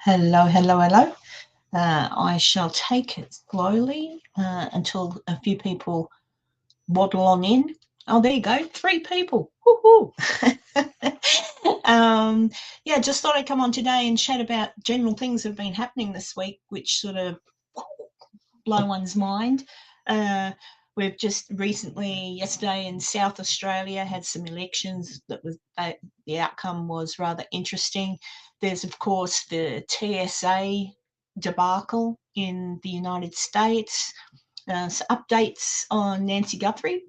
Hello, hello, hello. I shall take it slowly until a few people waddle on in. Oh, there you go, 3 people. Woohoo! Yeah, just thought I'd come on today and chat about general things that have been happening this week, which sort of blow one's mind. Uh, we've just recently, yesterday in South Australia, had some elections that was the outcome was rather interesting. There's of course the TSA debacle in the United States. So updates on Nancy Guthrie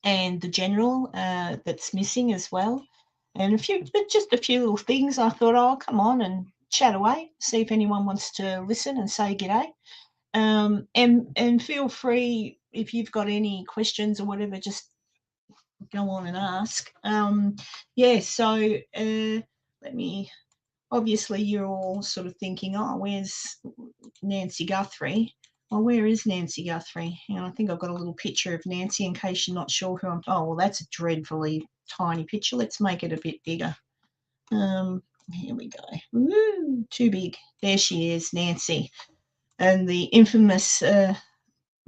and the general that's missing as well, and just a few little things. I thought, oh, come on and chat away, see if anyone wants to listen and say g'day. And feel free if you've got any questions or whatever, just go on and ask. Yeah, so let me. Obviously, you're all sort of thinking, oh, where's Nancy Guthrie? Well, where is Nancy Guthrie? I think I've got a little picture of Nancy in case you're not sure who I'm. Oh, well, that's a dreadfully tiny picture. Let's make it a bit bigger. Here we go. Woo, too big. There she is, Nancy, and the infamous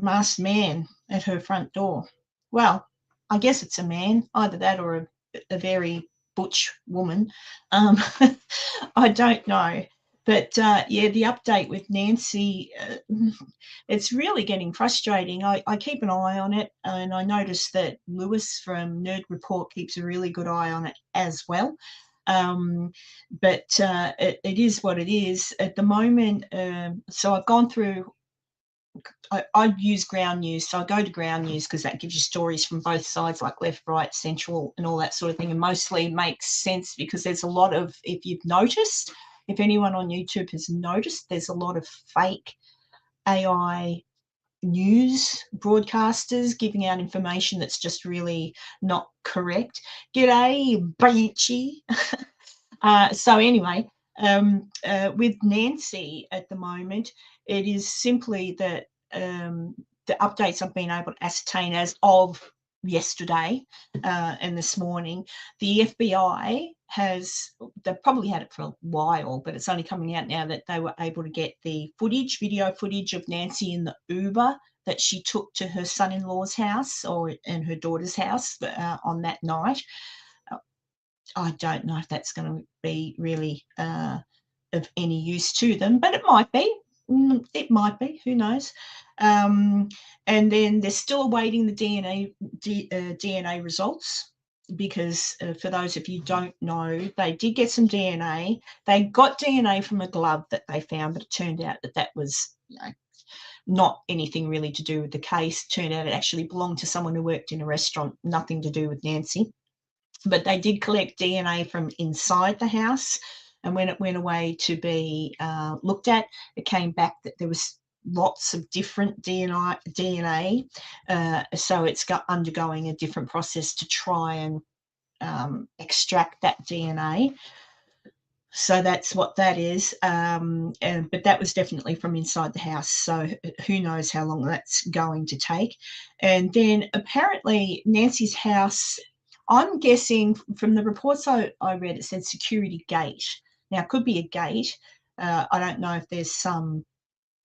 masked man at her front door. Well, I guess it's a man, either that or a very butch woman. I don't know. But yeah, the update with Nancy, it's really getting frustrating. I keep an eye on it, and I noticed that Lewis from Nerd Report keeps a really good eye on it as well. But it is what it is at the moment. So I've gone through. I use ground news, so I go to ground news because that gives you stories from both sides, like left, right, central, and all that sort of thing, and mostly makes sense because there's a lot of, if you've noticed, if anyone on YouTube has noticed, there's a lot of fake AI news broadcasters giving out information that's just really not correct. G'day, Beachy. So anyway, with Nancy at the moment, it is simply that the updates I've been able to ascertain as of yesterday and this morning, the FBI they've probably had it for a while, but it's only coming out now that they were able to get the video footage of Nancy in the Uber that she took to her son-in-law's house and her daughter's house on that night. I don't know if that's going to be really of any use to them, but it might be. It might be. Who knows? And then they're still awaiting the DNA results because for those of you who don't know, they did get some DNA. They got DNA from a glove that they found, but it turned out that was not anything really to do with the case. It turned out it actually belonged to someone who worked in a restaurant, nothing to do with Nancy. But they did collect DNA from inside the house, and when it went away to be looked at, it came back that there was lots of different DNA. So it's undergoing a different process to try and extract that DNA. So that's what that is. But that was definitely from inside the house. So who knows how long that's going to take. And then apparently Nancy's house, I'm guessing from the reports I read, it said security gate. Now, it could be a gate. I don't know if there's some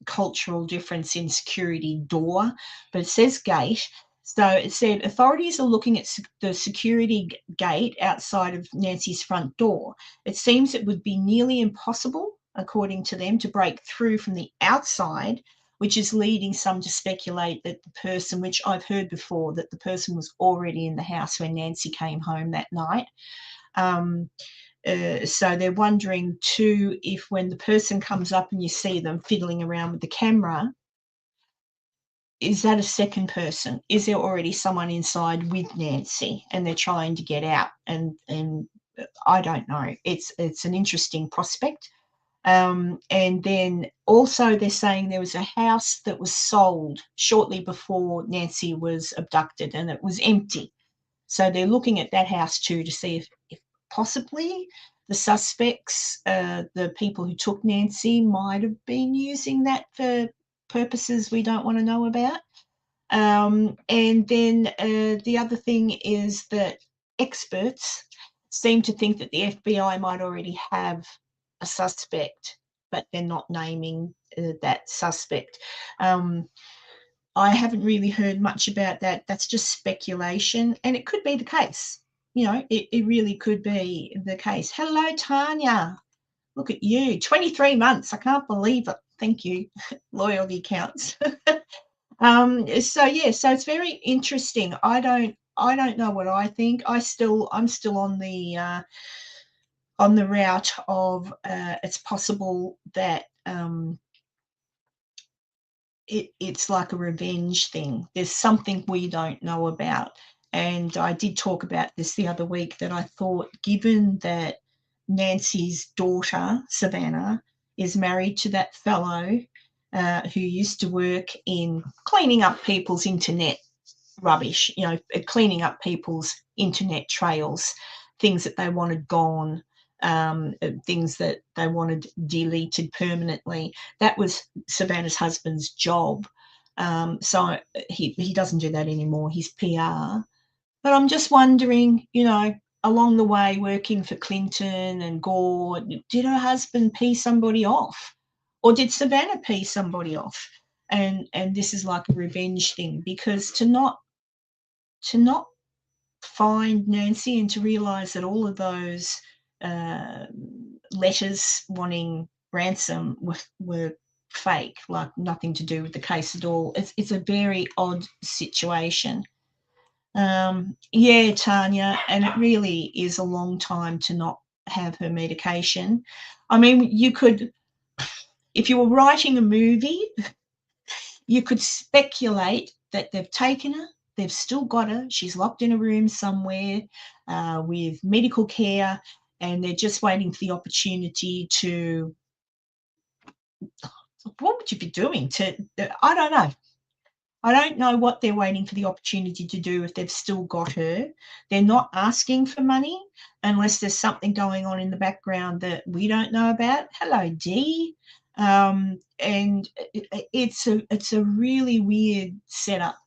cultural difference in security door, but it says gate. So it said authorities are looking at the security gate outside of Nancy's front door. It seems it would be nearly impossible, according to them, to break through from the outside, which is leading some to speculate that the person, which I've heard before, that the person was already in the house when Nancy came home that night. So they're wondering too if when the person comes up and you see them fiddling around with the camera, is that a second person? Is there already someone inside with Nancy and they're trying to get out? And I don't know. It's an interesting prospect. And then also they're saying there was a house that was sold shortly before Nancy was abducted and it was empty. So they're looking at that house too to see if possibly the suspects, the people who took Nancy, might have been using that for purposes we don't want to know about. And then the other thing is that experts seem to think that the FBI might already have a suspect, but they're not naming that suspect. I haven't really heard much about that. That's just speculation, and it could be the case. It really could be the case. Hello, Tanya. Look at you, 23 months. I can't believe it. Thank you. Loyalty counts. So it's very interesting. I don't know what I think. I'm still on the route of it's possible that it's like a revenge thing. There's something we don't know about. And I did talk about this the other week, that I thought, given that Nancy's daughter, Savannah, is married to that fellow who used to work in cleaning up people's internet rubbish, cleaning up people's internet trails, things that they wanted gone, things that they wanted deleted permanently. That was Savannah's husband's job. So he doesn't do that anymore. He's PR. But I'm just wondering, along the way, working for Clinton and Gore, did her husband pee somebody off? Or did Savannah pee somebody off? And this is like a revenge thing, because to not find Nancy and to realise that all of those letters wanting ransom were fake, like nothing to do with the case at all. It's a very odd situation. Tanya, and it really is a long time to not have her medication. I mean, you could, if you were writing a movie, you could speculate that they've taken her, they've still got her, she's locked in a room somewhere with medical care, and they're just waiting for the opportunity to, what would you be doing? I don't know. I don't know what they're waiting for the opportunity to do if they've still got her. They're not asking for money unless there's something going on in the background that we don't know about. Hello, Dee. And it's a really weird setup.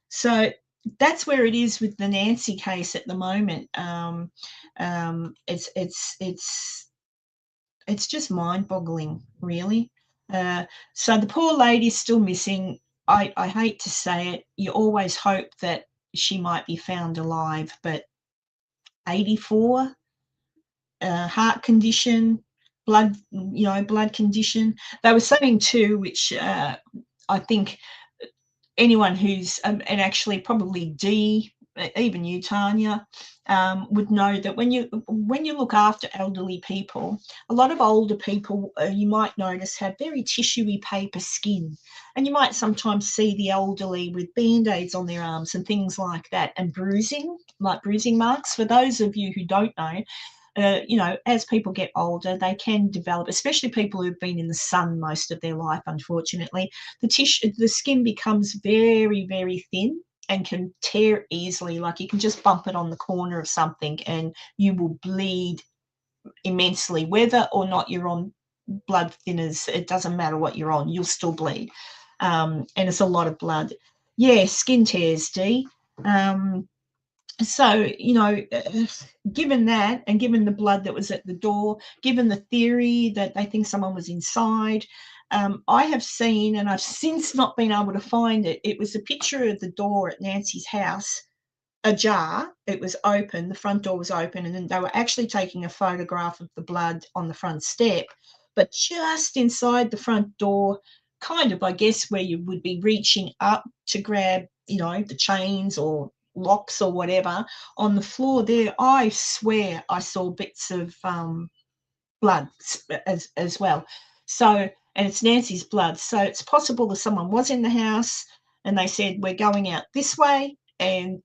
So that's where it is with the Nancy case at the moment. It's just mind-boggling, really. So the poor lady's still missing. I hate to say it. You always hope that she might be found alive, but 84, heart condition, blood condition. They were saying too, which I think anyone who's, and actually probably Dee, even you, Tanya, would know that when you look after elderly people, a lot of older people, you might notice, have very tissuey paper skin, and you might sometimes see the elderly with band-aids on their arms and things like that, and bruising, like bruising marks. For those of you who don't know, as people get older, they can develop, especially people who've been in the sun most of their life, unfortunately, the skin becomes very, very thin and can tear easily. Like, you can just bump it on the corner of something and you will bleed immensely. Whether or not you're on blood thinners, it doesn't matter what you're on, you'll still bleed. And it's a lot of blood. Yeah, skin tears, Dee. So, given that, and given the blood that was at the door, given the theory that they think someone was inside, I have seen, and I've since not been able to find it, it was a picture of the door at Nancy's house, ajar. It was open, the front door was open, and then they were actually taking a photograph of the blood on the front step, but just inside the front door, kind of, I guess, where you would be reaching up to grab, the chains or locks or whatever, on the floor there, I swear I saw bits of blood as well. So, and it's Nancy's blood, so it's possible that someone was in the house and they said, we're going out this way, and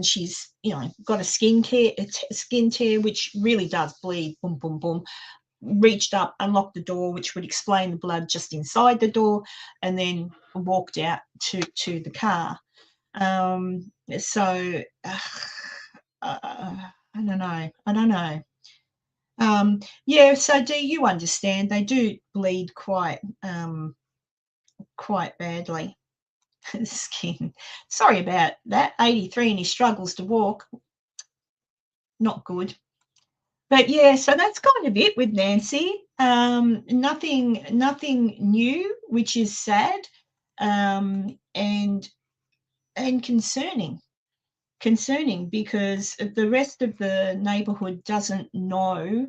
she's got a skin tear, which really does bleed, boom boom boom, reached up, unlocked the door, which would explain the blood just inside the door, and then walked out to the car. So I don't know. So do you understand? They do bleed quite badly. Skin. Sorry about that. 83 and he struggles to walk. Not good. But yeah, so that's kind of it with Nancy. Nothing new, which is sad, and concerning because the rest of the neighborhood doesn't know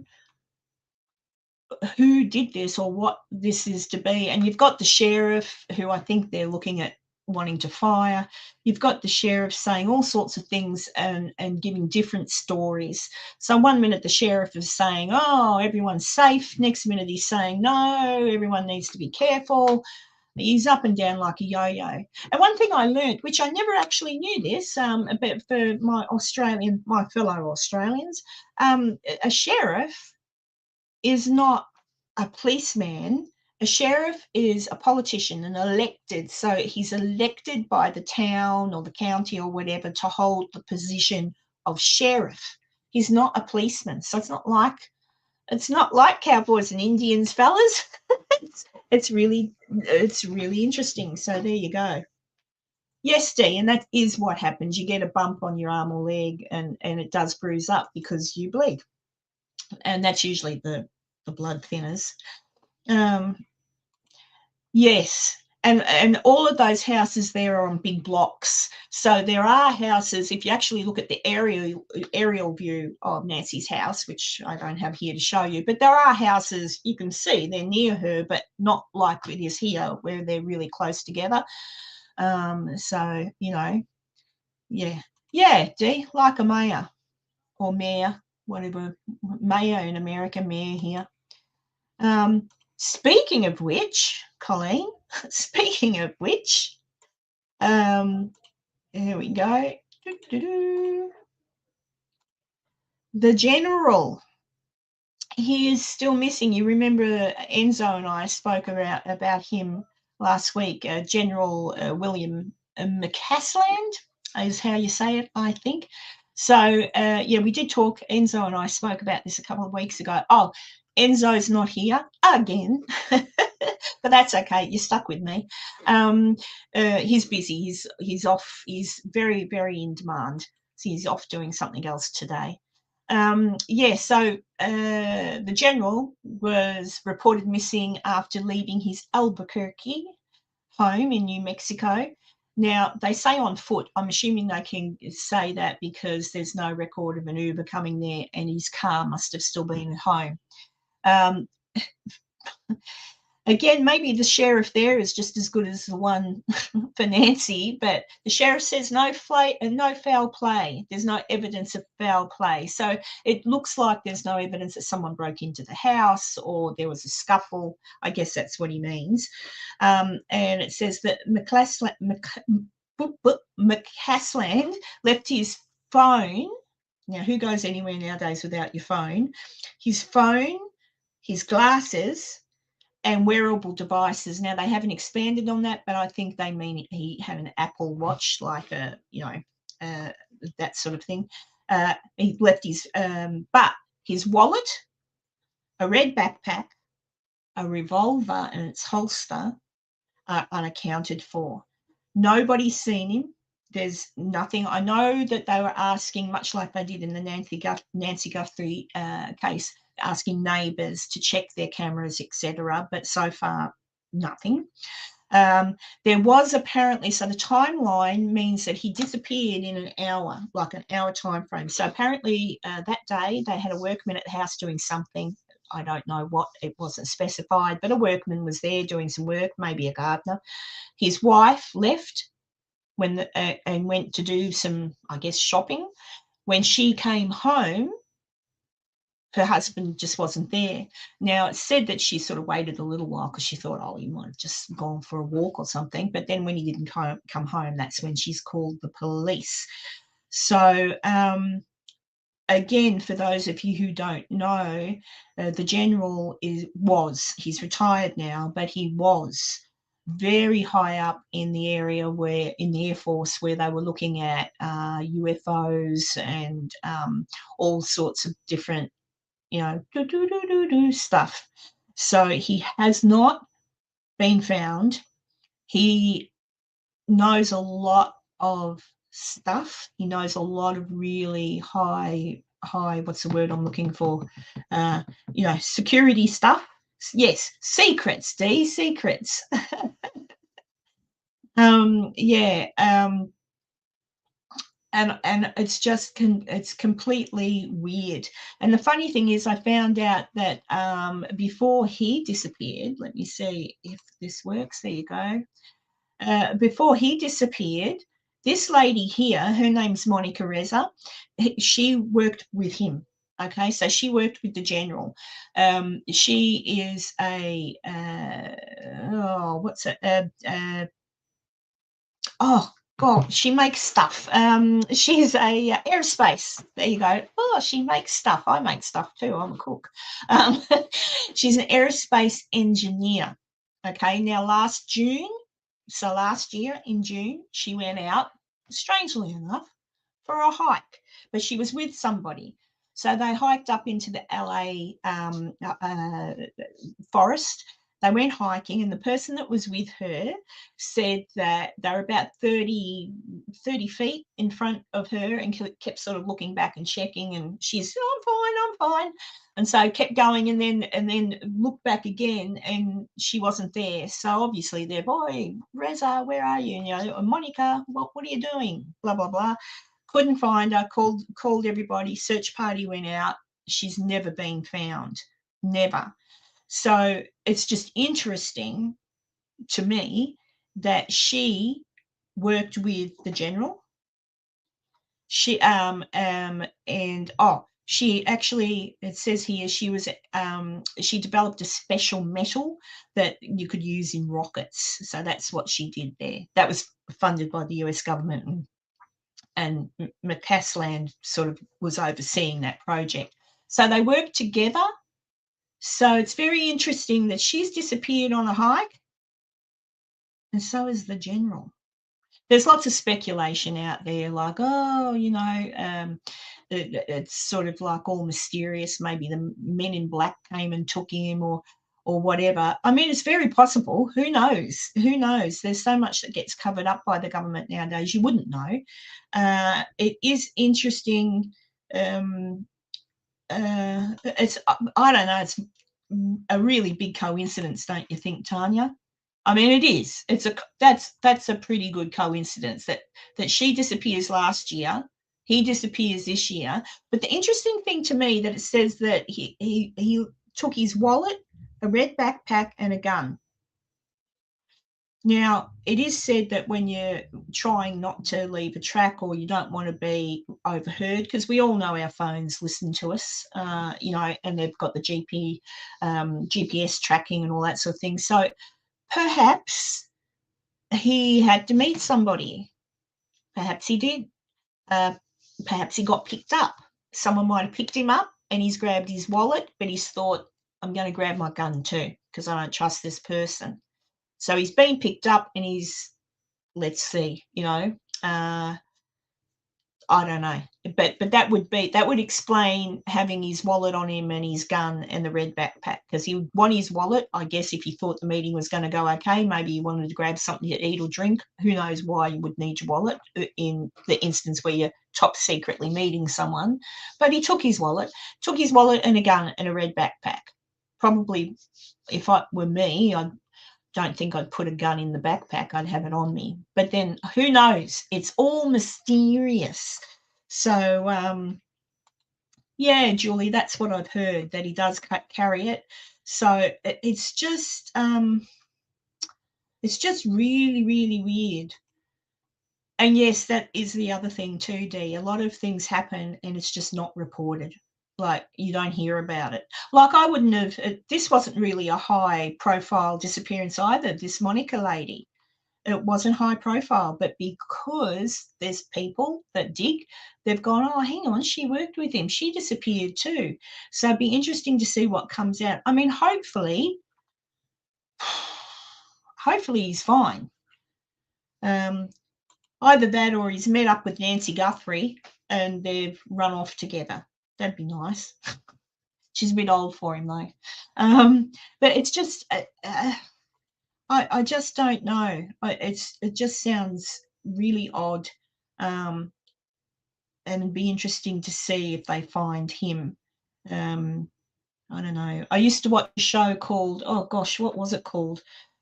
who did this or what this is to be. And you've got the sheriff, who I think they're looking at wanting to fire. You've got the sheriff saying all sorts of things and giving different stories. So one minute the sheriff is saying, oh, everyone's safe. Next minute he's saying, no, everyone needs to be careful. He's up and down like a yo-yo. And one thing I learned, which I never actually knew this, but for my fellow Australians, a sheriff is not a policeman. A sheriff is a politician, an elected. So he's elected by the town or the county or whatever to hold the position of sheriff. He's not a policeman. So it's not like cowboys and Indians, fellas. it's really interesting. So there you go. Yes, Dee, and that is what happens. You get a bump on your arm or leg, and it does bruise up because you bleed, and that's usually the blood thinners. Yes, and all of those houses there are on big blocks. So there are houses. If you actually look at the aerial view of Nancy's house, which I don't have here to show you, but there are houses you can see they're near her, but not like it is here where they're really close together. So yeah, Dee, like a mayor or mayor, whatever, mayor in America, mayor here. Speaking of which, Colleen, here we go. The general, he is still missing. You remember Enzo and I spoke about him last week. General William McCasland is how you say it, I think. So, we did talk. Enzo and I spoke about this a couple of weeks ago. Oh, Enzo's not here again, but that's okay. You're stuck with me. He's busy. He's off. He's very, very in demand. So he's off doing something else today. So the general was reported missing after leaving his Albuquerque home in New Mexico. Now, they say on foot. I'm assuming they can say that because there's no record of an Uber coming there, and his car must have still been at home. Again, maybe the sheriff there is just as good as the one for Nancy, but the sheriff says no foul play. There's no evidence of foul play. So it looks like there's no evidence that someone broke into the house or there was a scuffle. I guess that's what he means. And it says that McCasland left his phone. Now, who goes anywhere nowadays without your phone? His phone, his glasses, and wearable devices. Now, they haven't expanded on that, but I think they mean he had an Apple Watch, like that sort of thing. He left but his wallet, a red backpack, a revolver and its holster are unaccounted for. Nobody's seen him. There's nothing. I know that they were asking, much like they did in the Nancy Guthrie case, asking neighbours to check their cameras, etc. But so far, nothing. There was apparently, so the timeline means that he disappeared in an hour, like an hour time frame. So apparently that day they had a workman at the house doing something. I don't know what, it wasn't specified, but a workman was there doing some work, maybe a gardener. His wife left and went to do some, I guess, shopping. When she came home, her husband just wasn't there. Now, it's said that she sort of waited a little while because she thought, oh, he might have just gone for a walk or something. But then when he didn't come home, that's when she's called the police. So, again, for those of you who don't know, the general he's retired now, but he was very high up in the area in the Air Force, where they were looking at UFOs and all sorts of different, stuff. So he has not been found. He knows a lot of stuff. He knows a lot of really high, what's the word I'm looking for? Security stuff. Yes, secrets, D, secrets. Yeah, and it's just it's completely weird. And the funny thing is, I found out that before he disappeared, let me see if this works. There you go. Before he disappeared, this lady here, her name's Monica Reza, she worked with him. Okay, so she worked with the general. She is a what's it? Oh God, she makes stuff. She's a aerospace. There you go. Oh, she makes stuff. I make stuff too. I'm a cook. Um, she's an aerospace engineer. Okay, now last June, so last year in June, she went out, strangely enough, for a hike, but she was with somebody. So they hiked up into the LA forest. They went hiking, and the person that was with her said that they were about 30 feet in front of her and kept sort of looking back and checking. And she's, oh, I'm fine. And so kept going, and then looked back again, and she wasn't there. So obviously they're, boy, Reza, where are you? And, you know, Monica, what are you doing? Blah, blah, blah. Couldn't find her, called everybody, search party went out. She's never been found. Never. So it's just interesting to me that she worked with the general. She and she actually, it says here, she developed a special metal that you could use in rockets. So that's what she did there. That was funded by the US government, and McCasland sort of was overseeing that project. So they worked together. So it's very interesting that she's disappeared on a hike, and so is the general. There's lots of speculation out there, like, oh, you know, it's sort of like all mysterious. Maybe the men in black came and took him, or whatever. I mean, it's very possible. Who knows? Who knows? There's so much that gets covered up by the government nowadays. You wouldn't know. It is interesting. It's I don't know. It's a really big coincidence, don't you think, Tanya? I mean, it is. That's a pretty good coincidence that she disappears last year, he disappears this year. But the interesting thing to me that it says that he took his wallet, a red backpack, and a gun. Now, it is said that when you're trying not to leave a track, or you don't want to be overheard, because we all know our phones listen to us, you know, and they've got the GPS tracking and all that sort of thing. So perhaps he had to meet somebody. Perhaps he did. Uh, Perhaps he got picked up. Someone might have picked him up, and he's grabbed his wallet, but he's thought, I'm going to grab my gun too, because I don't trust this person. So he's been picked up, and let's see, you know, I don't know, but that would explain having his wallet on him and his gun and the red backpack, because he would want his wallet, I guess, if he thought the meeting was going to go okay. Maybe he wanted to grab something to eat or drink. Who knows why you would need your wallet in the instance where you're top secretly meeting someone. But he took his wallet and a gun and a red backpack. Probably, if it were me, I don't think I'd put a gun in the backpack. I'd have it on me. But then who knows? It's all mysterious. So, yeah, Julie, that's what I've heard, that he does carry it. So it's just really, really weird. And yes, that is the other thing too, Dee. A lot of things happen and it's just not reported. Like, you don't hear about it. Like, I wouldn't have, this wasn't really a high profile disappearance either, this Monica lady. It wasn't high profile, but because there's people that dig, they've gone, oh, hang on, she worked with him. She disappeared too. So it'd be interesting to see what comes out. I mean, hopefully he's fine. Either that, or he's met up with Nancy Guthrie and they've run off together. That'd be nice. She's a bit old for him though. But it's just, I just don't know. It just sounds really odd, and it'd be interesting to see if they find him. I don't know. I used to watch a show called, oh gosh, what was it called?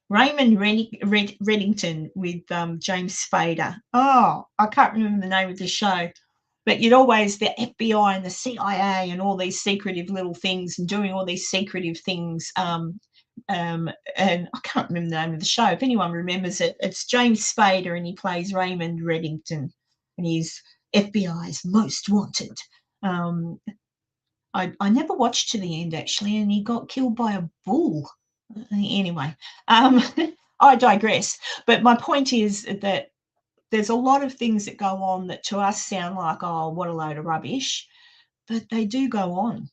Raymond Reddington with James Spader. Oh, I can't remember the name of the show, but you'd always the FBI and the CIA and all these secretive little things and doing all these secretive things. And I can't remember the name of the show. If anyone remembers it, it's James Spader and he plays Raymond Reddington and he's FBI's most wanted. I never watched to the end actually, and he got killed by a bull. Anyway, I digress. But my point is that there's a lot of things that go on that to us sound like, oh, what a load of rubbish, but they do go on.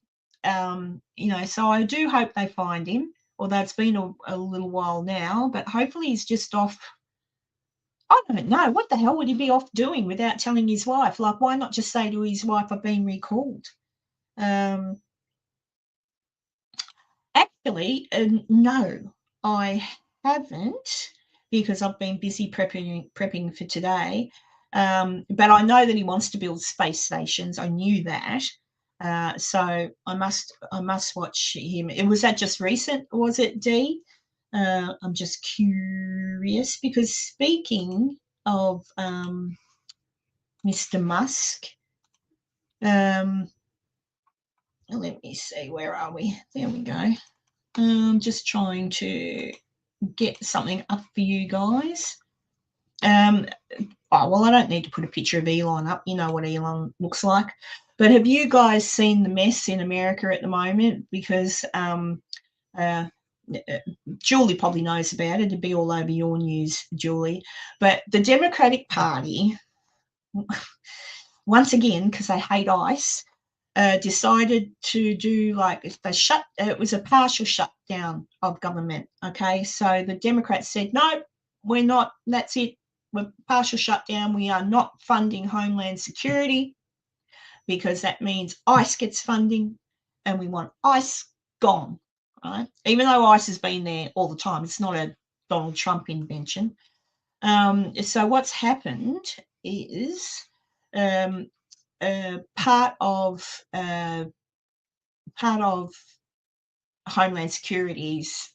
So I do hope they find him, although it's been a little while now, but hopefully he's just off. I don't know. What the hell would he be off doing without telling his wife? Like, why not just say to his wife, I've been recalled? Actually, no, I haven't because I've been busy prepping for today. But I know that he wants to build space stations. I knew that. So I must watch him. Was that just recent? Was it, Dee? I'm just curious because speaking of Mr. Musk, let me see, where are we? There we go. Just trying to get something up for you guys. Well, I don't need to put a picture of Elon up. You know what Elon looks like. But have you guys seen the mess in America at the moment? Because Julie probably knows about it. It'd be all over your news, Julie. But the Democratic Party, once again, because they hate ICE, decided to do it was a partial shutdown of government. Okay, so the Democrats said, no, we're not, that's it, we're partial shutdown. We are not funding Homeland Security because that means ICE gets funding and we want ICE gone, right? Even though ICE has been there all the time, it's not a Donald Trump invention. So what's happened is part of Homeland Security's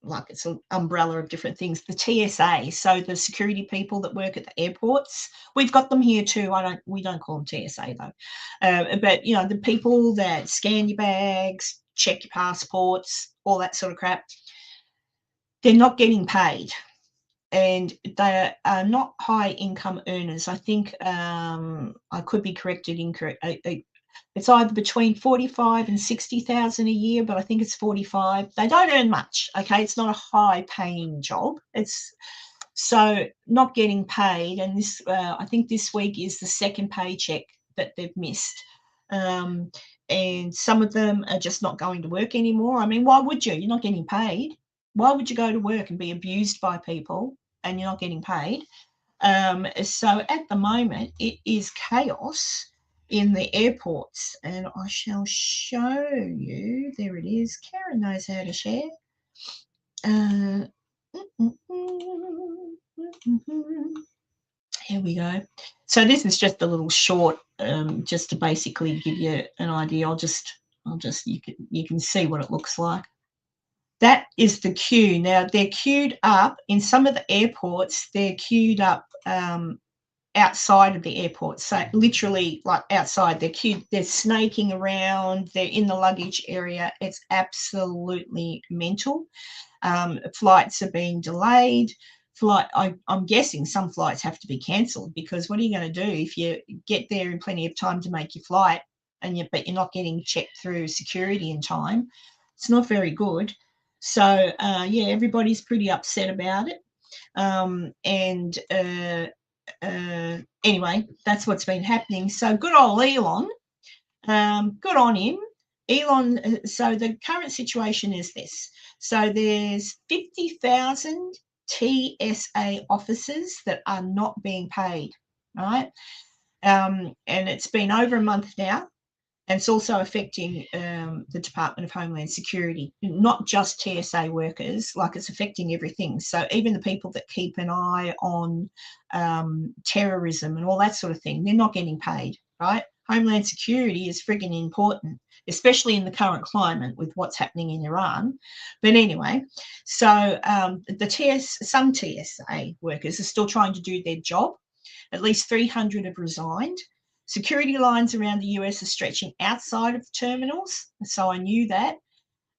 like it's an umbrella of different things. The TSA, so the security people that work at the airports, we've got them here too. We don't call them TSA though, but the people that scan your bags, check your passports, all that sort of crap. They're not getting paid. And they are not high income earners. I think I could be corrected incorrect. It's either between 45 and 60,000 a year, but I think it's 45. They don't earn much. Okay, it's not a high paying job. It's so not getting paid. And this, I think this week is the second paycheck that they've missed. And some of them are just not going to work anymore. I mean, why would you? You're not getting paid. Why would you go to work and be abused by people and you're not getting paid? So at the moment, it is chaos in the airports. And I shall show you. There it is. Karen knows how to share. Here we go. So this is just a little short, just to basically give you an idea. I'll just you can see what it looks like. That is the queue. Now they're queued up in some of the airports. They're queued up outside of the airport. So literally like outside. They're queued. They're snaking around. They're in the luggage area. It's absolutely mental. Flights are being delayed. I'm guessing some flights have to be cancelled because what are you going to do if you get there in plenty of time to make your flight but you're not getting checked through security in time? It's not very good. So everybody's pretty upset about it. Anyway, that's what's been happening. So good old Elon. Good on him. Elon, so the current situation is this. So there's 50,000 TSA officers that are not being paid, right? And it's been over a month now. And it's also affecting the Department of Homeland Security, not just TSA workers, like it's affecting everything. So even the people that keep an eye on terrorism and all that sort of thing, they're not getting paid, right? Homeland Security is frigging important, especially in the current climate with what's happening in Iran. But anyway, so some TSA workers are still trying to do their job. At least 300 have resigned. Security lines around the US are stretching outside of the terminals, so I knew that.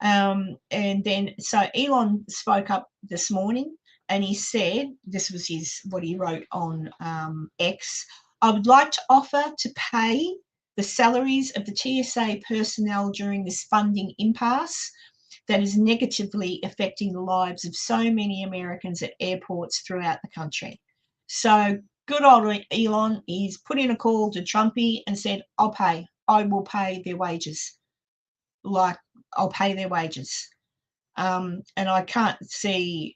And then, so Elon spoke up this morning, and he said, this was what he wrote on X, I would like to offer to pay the salaries of the TSA personnel during this funding impasse that is negatively affecting the lives of so many Americans at airports throughout the country. So good old Elon, he's put in a call to Trumpy and said, I will pay their wages. Like, I'll pay their wages. And I can't see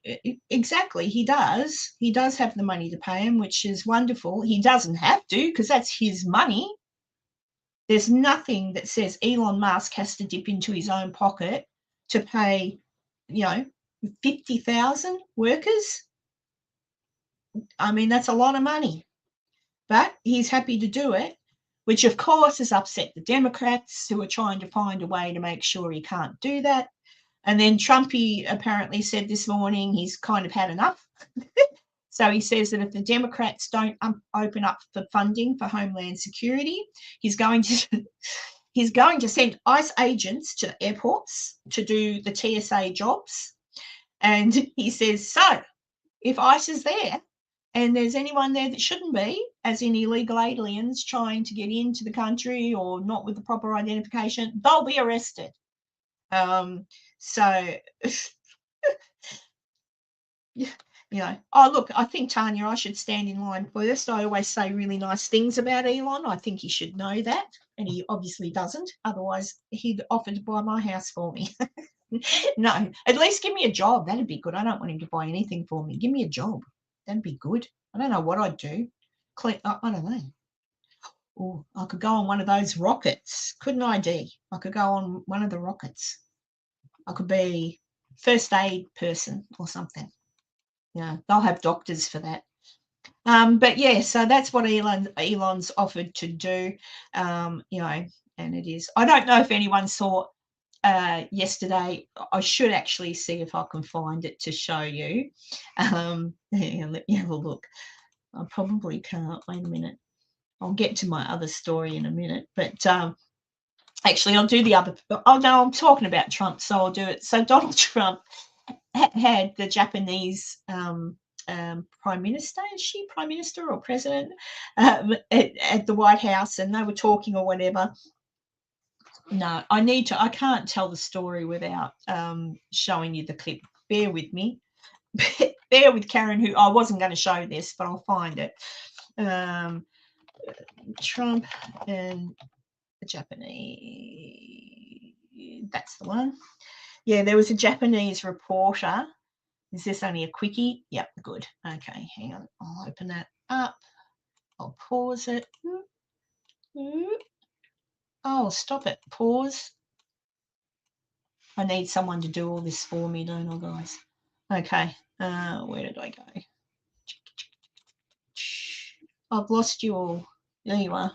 exactly. He does have the money to pay him, which is wonderful. He doesn't have to, because that's his money. There's nothing that says Elon Musk has to dip into his own pocket to pay, 50,000 workers. I mean, that's a lot of money, but he's happy to do it, which of course has upset the Democrats, who are trying to find a way to make sure he can't do that. And then Trumpy apparently said this morning he's kind of had enough. So he says that if the Democrats don't open up for funding for Homeland Security, he's going to send ICE agents to airports to do the TSA jobs. And he says, so if ICE is there and there's anyone there that shouldn't be, as in illegal aliens trying to get into the country or not with the proper identification, they'll be arrested. Look, I think, Tanya, I should stand in line first. I always say really nice things about Elon. I think he should know that, and he obviously doesn't. Otherwise, he'd offer to buy my house for me. No, at least give me a job. That'd be good. I don't want him to buy anything for me. Give me a job. That'd be good. I don't know what I'd do. I don't know. Oh, I could go on one of those rockets, couldn't I, Dee? I could go on one of the rockets. I could be first aid person or something. They'll have doctors for that. But yeah, so that's what Elon's offered to do, and it is. I don't know if anyone saw yesterday. I should actually see if I can find it to show you. Let me have a look. I probably can't. Wait a minute. I'll get to my other story in a minute, but actually I'll do the other. Oh no, I'm talking about Trump, so I'll do it. So Donald Trump had the Japanese prime minister, is she prime minister or president, at the White House, and they were talking or whatever. No, I can't tell the story without showing you the clip. Bear with me. Bear with Karen, who I wasn't going to show this, but I'll find it. Trump and the Japanese, that's the one. Yeah, there was a Japanese reporter. Is this only a quickie? Yep, good. Okay, hang on. I'll open that up. I'll pause it. Oh, stop it. Pause. I need someone to do all this for me, don't I, guys? Okay, where did I go? I've lost you all. There you are.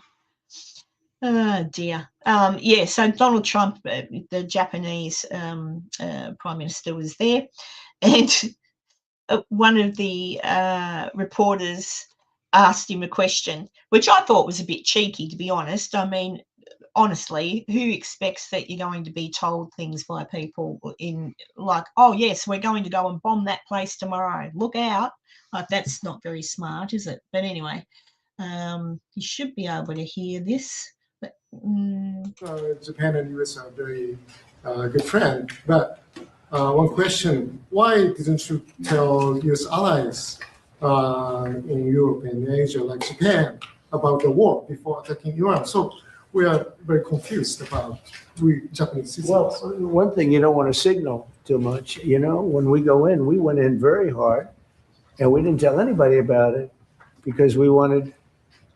Oh dear. Yeah, so Donald Trump, the Japanese prime minister, was there, and one of the reporters asked him a question, which I thought was a bit cheeky, to be honest. I mean, honestly, who expects that you're going to be told things by people in like, oh yes, we're going to go and bomb that place tomorrow, look out? Like, that's not very smart, is it? But anyway, you should be able to hear this. But, Japan and US are very good friends, but one question, why didn't you tell US allies in Europe and Asia, like Japan, about the war before attacking Iran? So we are very confused about Japanese citizens. Well, one thing, you don't want to signal too much. When we go in, we went in very hard, and we didn't tell anybody about it because we wanted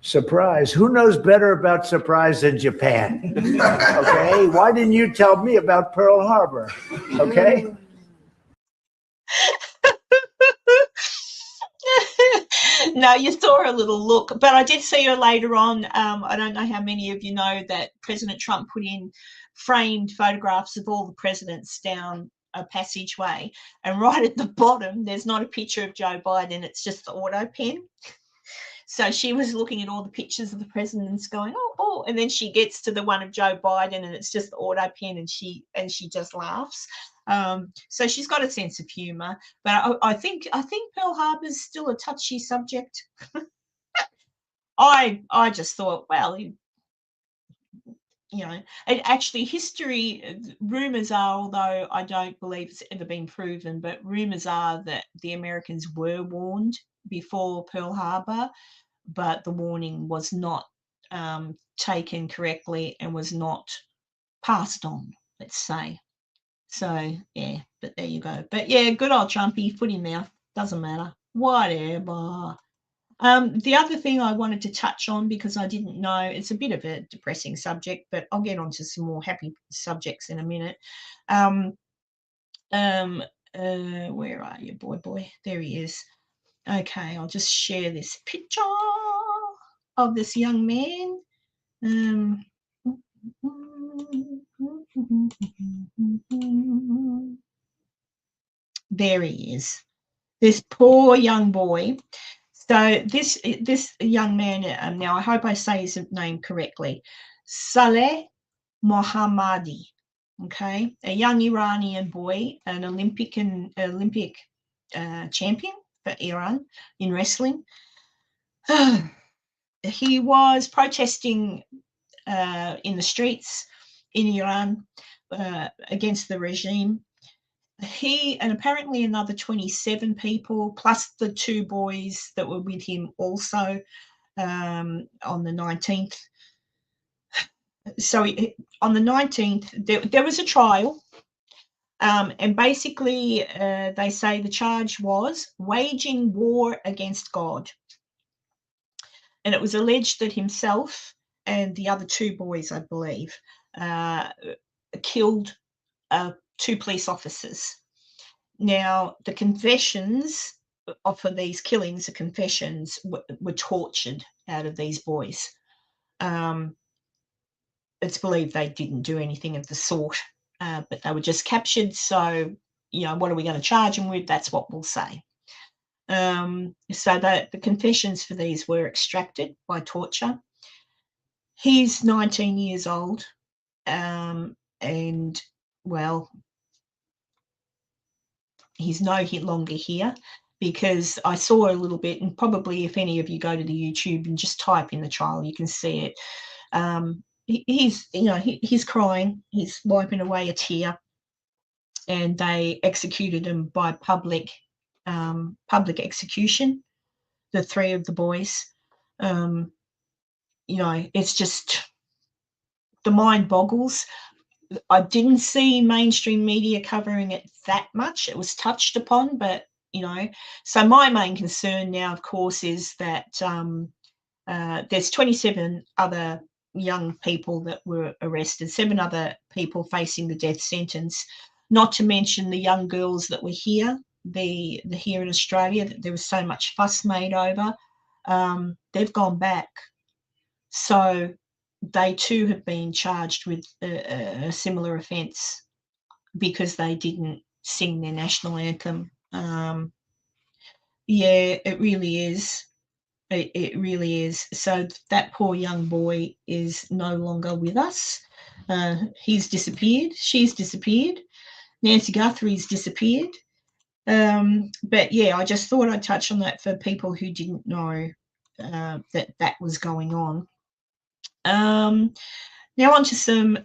surprise. Who knows better about surprise than Japan? Okay, why didn't you tell me about Pearl Harbor? Okay. No, you saw a little look, but I did see her later on. I don't know how many of you know that President Trump put in framed photographs of all the presidents down a passageway, and right at the bottom, there's not a picture of Joe Biden, it's just the auto pen. So she was looking at all the pictures of the presidents going, oh, and then she gets to the one of Joe Biden and it's just the auto pen, and she just laughs. So she's got a sense of humor, but I think Pearl Harbor's still a touchy subject. I just thought, well, you know, and actually history, rumors are, although I don't believe it's ever been proven, but rumors are that the Americans were warned before Pearl Harbor, but the warning was not taken correctly and was not passed on, let's say. So, yeah, but there you go. But, yeah, good old Trumpy, foot in mouth, doesn't matter, whatever. The other thing I wanted to touch on, because I didn't know, it's a bit of a depressing subject, but I'll get on to some more happy subjects in a minute. Where are you, boy? There he is. Okay, I'll just share this picture of this young man. There he is, this poor young boy. So this young man, now I hope I say his name correctly, Saleh Mohammadi, okay, a young Iranian boy, an Olympic champion for Iran in wrestling. He was protesting in the streets in Iran against the regime. He and apparently another 27 people, plus the two boys that were with him also on the 19th. So on the 19th, there was a trial. And basically, they say the charge was waging war against God. And it was alleged that himself and the other two boys, I believe, killed 2 police officers. Now, the confessions for these killings, the confessions were tortured out of these boys. It's believed they didn't do anything of the sort, but they were just captured. So, what are we going to charge them with? That's what we'll say. So the confessions for these were extracted by torture. He's 19 years old, and, well, he's no longer here, because I saw a little bit, and probably if any of you go to the YouTube and just type in the trial, you can see it. He's crying, he's wiping away a tear, and they executed him by public execution, the 3 of the boys. It's just, the mind boggles. I didn't see mainstream media covering it that much. It was touched upon, but, so my main concern now, of course, is that there's 27 other young people that were arrested, 7 other people facing the death sentence, not to mention the young girls that were here, here in Australia, that there was so much fuss made over. They've gone back. So they too have been charged with a similar offence because they didn't sing their national anthem. Yeah, it really is. It really is. So that poor young boy is no longer with us. He's disappeared. She's disappeared. Nancy Guthrie's disappeared. But yeah, I just thought I'd touch on that for people who didn't know that was going on. Now on to some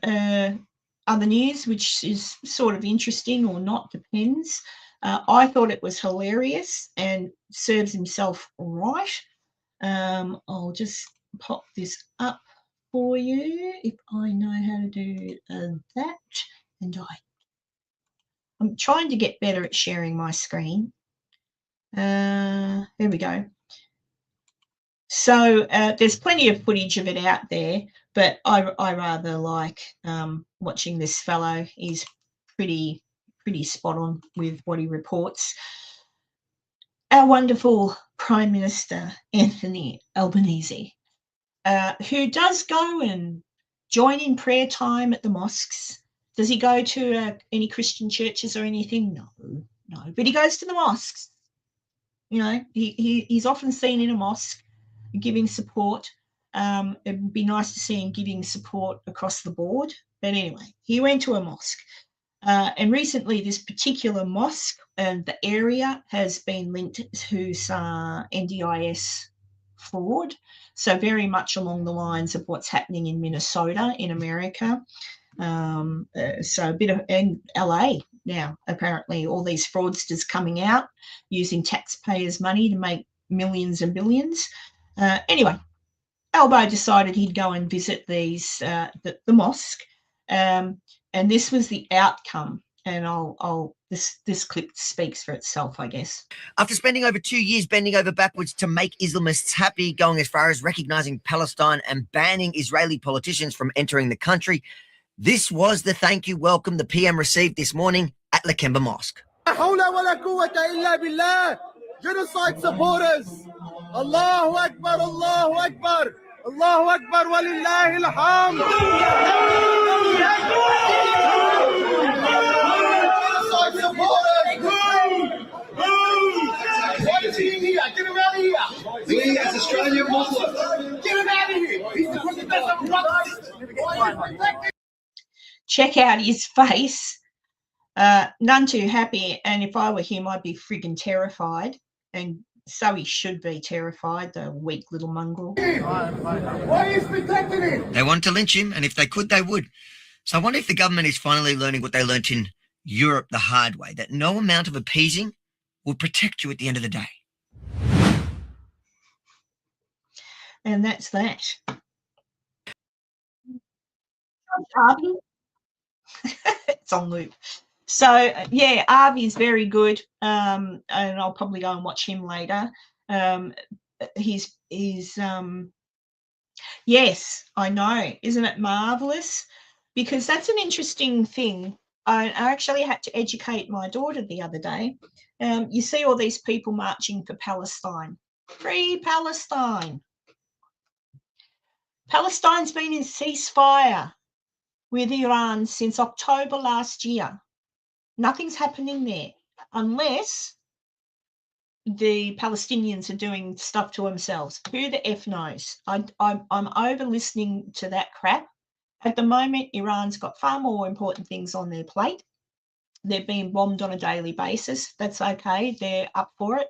other news, which is sort of interesting or not, depends. I thought it was hilarious and serves himself right. I'll just pop this up for you if I know how to do that. And I'm trying to get better at sharing my screen. There we go. So there's plenty of footage of it out there, but I rather like watching this fellow. He's pretty spot on with what he reports. our wonderful Prime Minister, Anthony Albanese, who does go and join in prayer time at the mosques. Does he go to any Christian churches or anything? No. But he goes to the mosques. You know, he's often seen in a mosque giving support. It would be nice to see him giving support across the board. But anyway, he went to a mosque. And recently, this particular mosque and the area has been linked to some NDIS fraud. So very much along the lines of what's happening in Minnesota in America. So a bit of in LA now, apparently all these fraudsters coming out using taxpayers' money to make millions and billions. Anyway, Albo decided he'd go and visit these the mosque, and this was the outcome. And this clip speaks for itself, I guess. After spending over 2 years bending over backwards to make Islamists happy, going as far as recognizing Palestine and banning Israeli politicians from entering the country, this was the thank you welcome the PM received this morning at Lakemba Mosque. Genocide supporters, Allahu Akbar, Allahu Akbar, Allahu Akbar, walillahi alhamd. Genocide supporters, what is he in here? Get him out of here. We as Australian Muslims, get him out of here. He's the president. Check out his face. None too happy, and if I were him, I'd be friggin' terrified, and so he should be terrified, the weak little mongrel. Why is protecting him? They want to lynch him, and if they could, they would. So I wonder if the government is finally learning what they learnt in Europe the hard way, that no amount of appeasing will protect you at the end of the day. And that's that. Harvey. It's on loop. So yeah, Arvy's very good, and I'll probably go and watch him later. He's yes, I know, isn't it marvelous? Because that's an interesting thing. I actually had to educate my daughter the other day. You see all these people marching for Palestine, free Palestine. Palestine's been in ceasefire with Iran since October last year. Nothing's happening there unless the Palestinians are doing stuff to themselves. Who the F knows? I'm over listening to that crap. At the moment, Iran's got far more important things on their plate. They're being bombed on a daily basis. That's okay. They're up for it.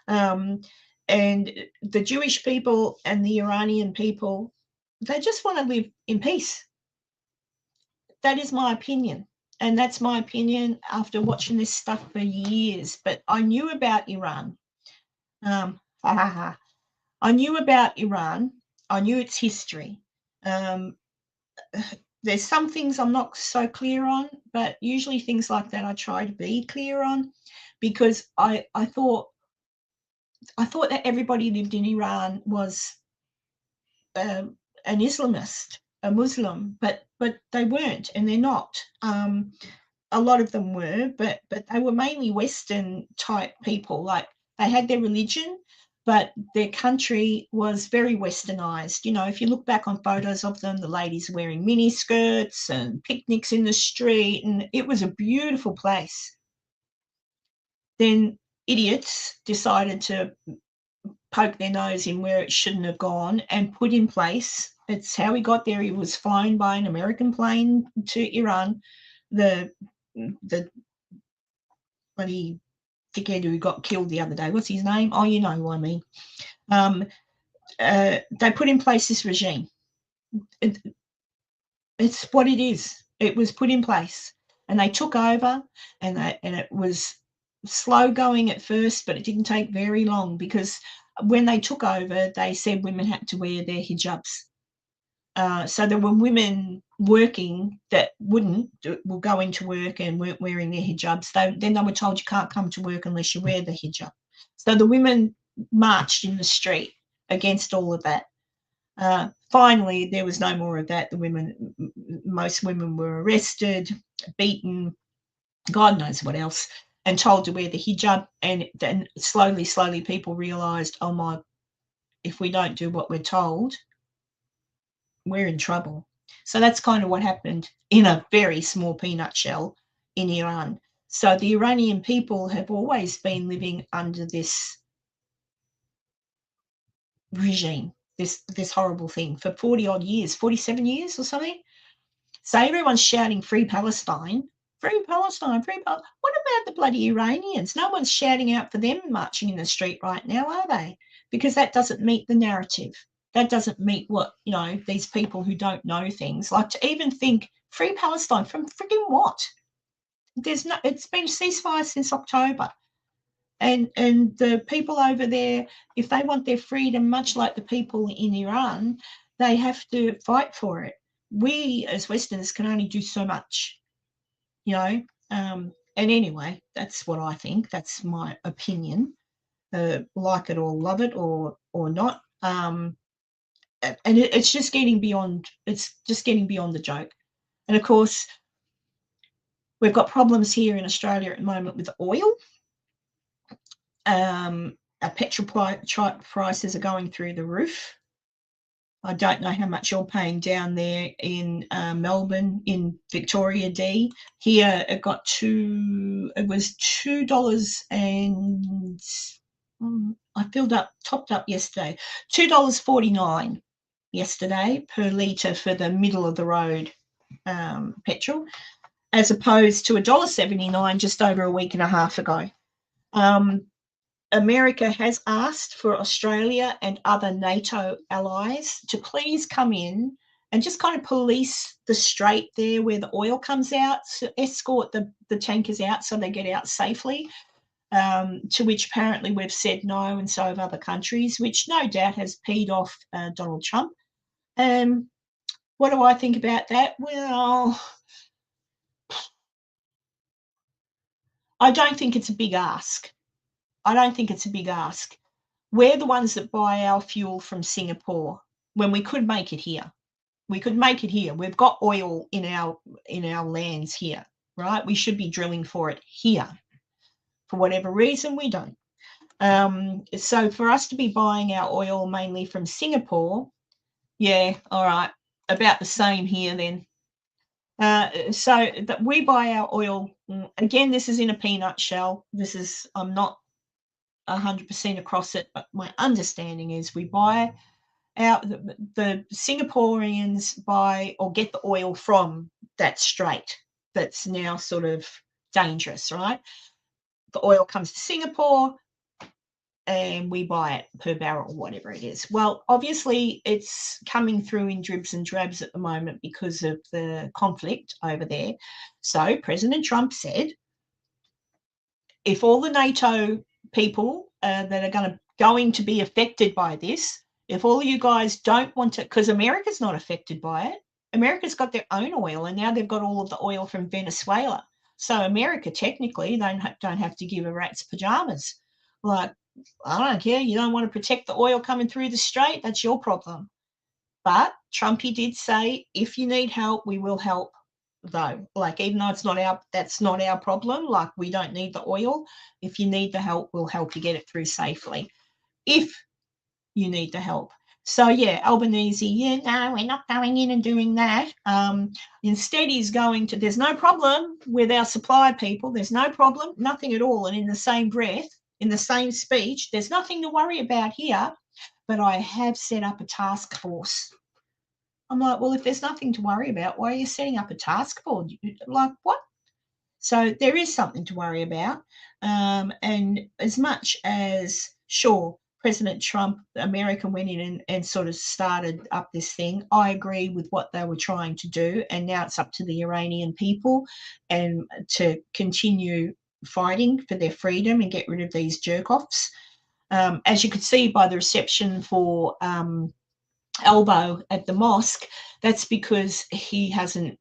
And the Jewish people and the Iranian people, they just want to live in peace. That is my opinion. And that's my opinion after watching this stuff for years. But I knew about Iran. I knew about Iran. I knew its history. There's some things I'm not so clear on, but usually things like that I try to be clear on, because I thought that everybody who lived in Iran was an Islamist, a Muslim, but they weren't, and they're not. A lot of them were, but they were mainly Western type people. Like, they had their religion, but their country was very westernized. You know, if you look back on photos of them, the ladies wearing mini skirts and picnics in the street, and it was a beautiful place. Then idiots decided to poke their nose in where it shouldn't have gone and put in place. It's how he got there. He was flown by an American plane to Iran. The bloody dickhead who got killed the other day, what's his name? Oh, you know who I mean. They put in place this regime. It's what it is. It was put in place, and they took over, and it was slow going at first, but it didn't take very long, because when they took over, they said women had to wear their hijabs. So there were women working that will go into work and weren't wearing their hijabs. Then they were told you can't come to work unless you wear the hijab. So the women marched in the street against all of that. Finally, there was no more of that. Most women were arrested, beaten, God knows what else. and told to wear the hijab, and then slowly people realised, oh my, if we don't do what we're told, we're in trouble. So that's kind of what happened in a very small peanut shell in Iran. So the Iranian people have always been living under this regime, this horrible thing for 40 odd years, 47 years or something. So everyone's shouting free Palestine, free Palestine, free Palestine. What about the bloody Iranians? No one's shouting out for them marching in the street right now, are they? Because that doesn't meet the narrative. That doesn't meet what, these people who don't know things, like to even think free Palestine from frigging what? It's been a ceasefire since October. And the people over there, if they want their freedom, much like the people in Iran, they have to fight for it. We as Westerners can only do so much, and anyway, that's what I think. That's my opinion. Like it or love it or not. And it's just getting beyond. It's just getting beyond the joke. And of course, we've got problems here in Australia at the moment with oil. Our petrol prices are going through the roof. I don't know how much you're paying down there in Melbourne, in Victoria D. Here it was $2 and topped up yesterday, $2.49 yesterday per litre for the middle of the road petrol, as opposed to $1.79 just over a week and a half ago. America has asked for Australia and other NATO allies to please come in and just kind of police the strait there where the oil comes out, to escort the tankers out so they get out safely, to which apparently we've said no, and so have other countries, which no doubt has peed off Donald Trump. What do I think about that? Well, I don't think it's a big ask. We're the ones that buy our fuel from Singapore when we could make it here. We've got oil in our lands here, right? We should be drilling for it here. For whatever reason, we don't. So for us to be buying our oil mainly from Singapore, yeah, all right, about the same here then. So that we buy our oil, again, this is in a peanut shell. I'm not 100% across it, but my understanding is we buy the Singaporeans buy or get the oil from that strait that's now sort of dangerous, right? The oil comes to Singapore and we buy it per barrel, whatever it is. Well, obviously it's coming through in dribs and drabs at the moment because of the conflict over there. So President Trump said, if all the NATO people that are going to be affected by this, if all of you guys don't want to, because America's not affected by it. America's got their own oil, and now they've got all of the oil from Venezuela. So America technically don't have to give a rat's pajamas. Like, I don't care. You don't want to protect the oil coming through the strait. That's your problem. But Trumpy did say, if you need help, we will help. Though, like, even though that's not our problem, like, we don't need the oil. If you need the help, we'll help you get it through safely. If you need the help. So yeah, Albanese, no, we're not going in and doing that. Instead, he's going to, there's no problem with our supply people. There's no problem, nothing at all. And in the same breath, in the same speech, there's nothing to worry about here, but I have set up a task force. I'm like, well, if there's nothing to worry about, why are you setting up a task force? Like, what? So there is something to worry about. And as much as, sure, President Trump, America went in and sort of started up this thing, I agree with what they were trying to do. And now it's up to the Iranian people and to continue fighting for their freedom and get rid of these jerk-offs. As you could see by the reception for Elbow at the mosque, that's because he hasn't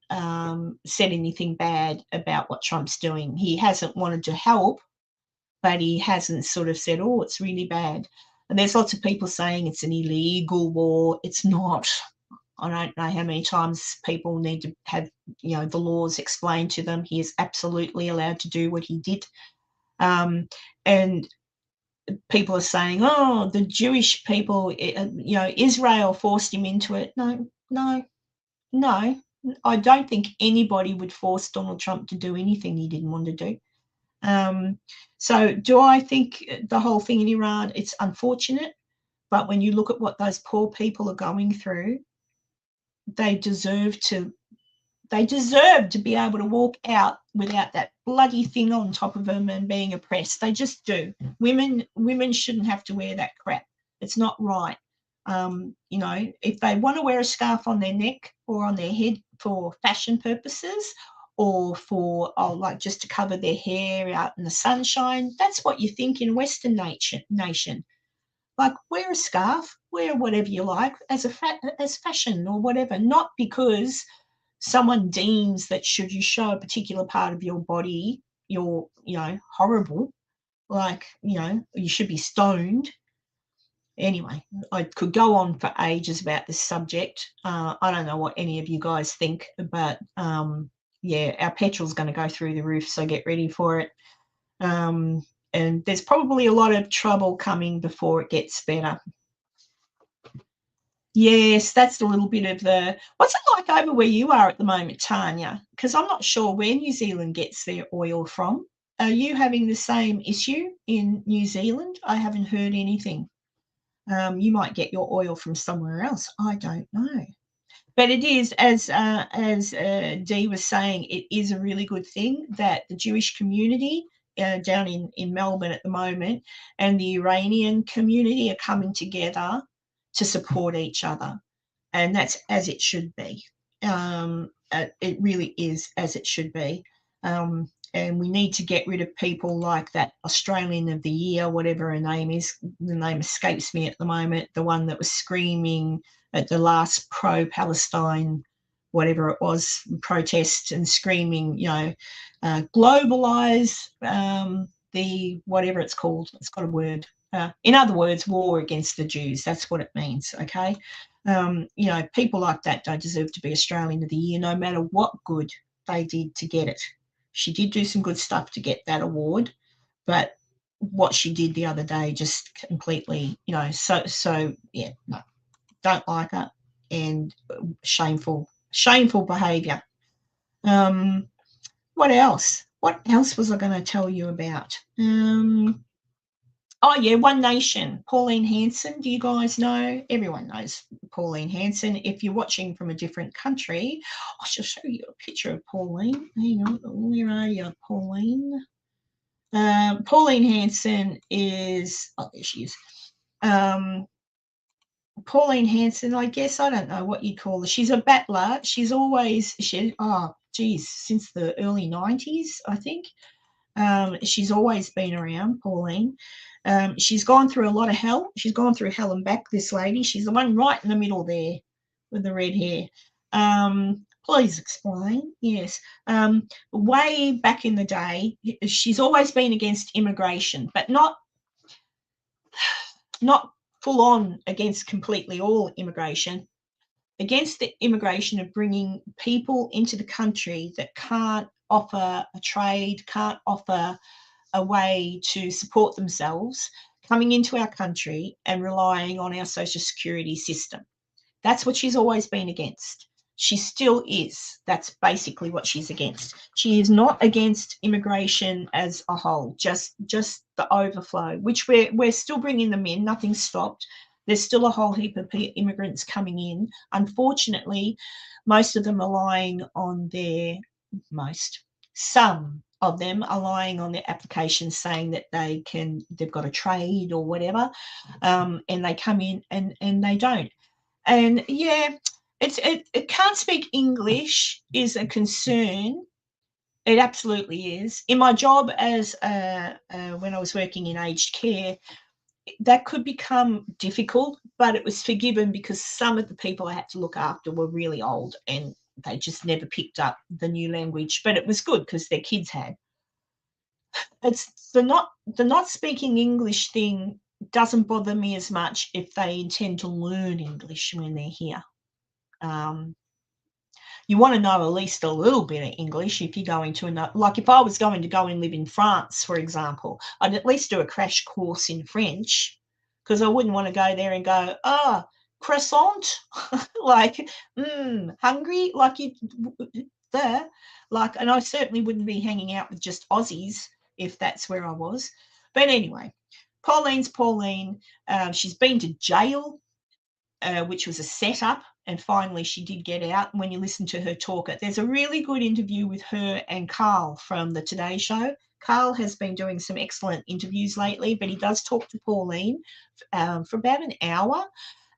said anything bad about what Trump's doing. He hasn't wanted to help, but he hasn't sort of said, oh, it's really bad. And there's lots of people saying it's an illegal war. It's not. I don't know how many times people need to have, the laws explained to them. He is absolutely allowed to do what he did. And people are saying, oh, the Jewish people, Israel forced him into it. No. I don't think anybody would force Donald Trump to do anything he didn't want to do. So do I think the whole thing in Iran, it's unfortunate, but when you look at what those poor people are going through, they deserve to be able to walk out without that bloody thing on top of them and being oppressed. They just do. Women shouldn't have to wear that crap. It's not right. If they want to wear a scarf on their neck or on their head for fashion purposes, or for just to cover their hair out in the sunshine, that's what you think in Western nation. Like, wear a scarf, wear whatever you like as fashion or whatever, not because someone deems that should you show a particular part of your body, you're, horrible, you should be stoned. Anyway, I could go on for ages about this subject. I don't know what any of you guys think, but our petrol's going to go through the roof, so get ready for it. And there's probably a lot of trouble coming before it gets better. Yes, that's a little bit of what's it like over where you are at the moment, Tanya? Because I'm not sure where New Zealand gets their oil from. Are you having the same issue in New Zealand? I haven't heard anything. You might get your oil from somewhere else. I don't know. But it is, as Dee was saying, it is a really good thing that the Jewish community down in Melbourne at the moment and the Iranian community are coming together to support each other. And that's as it should be. It really is as it should be. And we need to get rid of people like that Australian of the Year, whatever her name is. The name escapes me at the moment. The one that was screaming at the last pro-Palestine, whatever it was, protest and screaming, globalise the whatever it's called. It's got a word. In other words, war against the Jews. That's what it means, okay? People like that don't deserve to be Australian of the Year, no matter what good they did to get it. She did do some good stuff to get that award, but what she did the other day just completely, no, don't like her, and shameful behaviour. What else? What else was I going to tell you about? One Nation, Pauline Hanson. Do you guys know? Everyone knows Pauline Hanson. If you're watching from a different country, I shall show you a picture of Pauline. Hang on, where are you, Pauline? Pauline Hanson is, there she is. Pauline Hanson, I guess, I don't know what you'd call her. She's a battler. She's always, since the early 90s, I think. She's always been around, Pauline. She's gone through a lot of hell. She's gone through hell and back, this lady. She's the one right in the middle there with the red hair. Please explain. Yes. Way back in the day, she's always been against immigration, but not full on against completely all immigration, against the immigration of bringing people into the country that can't offer a trade, can't offer a way to support themselves, coming into our country and relying on our social security system. That's what she's always been against. She still is. That's basically what she's against. She is not against immigration as a whole, just the overflow, which we're still bringing them in. Nothing's stopped. There's still a whole heap of immigrants coming in. Unfortunately, most of them are lying on some of them are lying on their applications saying that they've got a trade or whatever, and they come in and they don't. And it can't speak English is a concern. It absolutely is. In my job as when I was working in aged care, that could become difficult, but it was forgiven because some of the people I had to look after were really old and they just never picked up the new language. But it was good because their kids had. It's the not speaking English thing doesn't bother me as much if they intend to learn English when they're here. you want to know at least a little bit of English if you're going to another. Like if I was going to go and live in France, for example, I'd at least do a crash course in French, because I wouldn't want to go there and go, croissant, like, hungry, like you there, like, and I certainly wouldn't be hanging out with just Aussies if that's where I was. But anyway, Pauline's Pauline. She's been to jail, which was a setup, and finally she did get out. And when you listen to her talk, there's a really good interview with her and Carl from the Today Show. Carl has been doing some excellent interviews lately, but he does talk to Pauline for about an hour.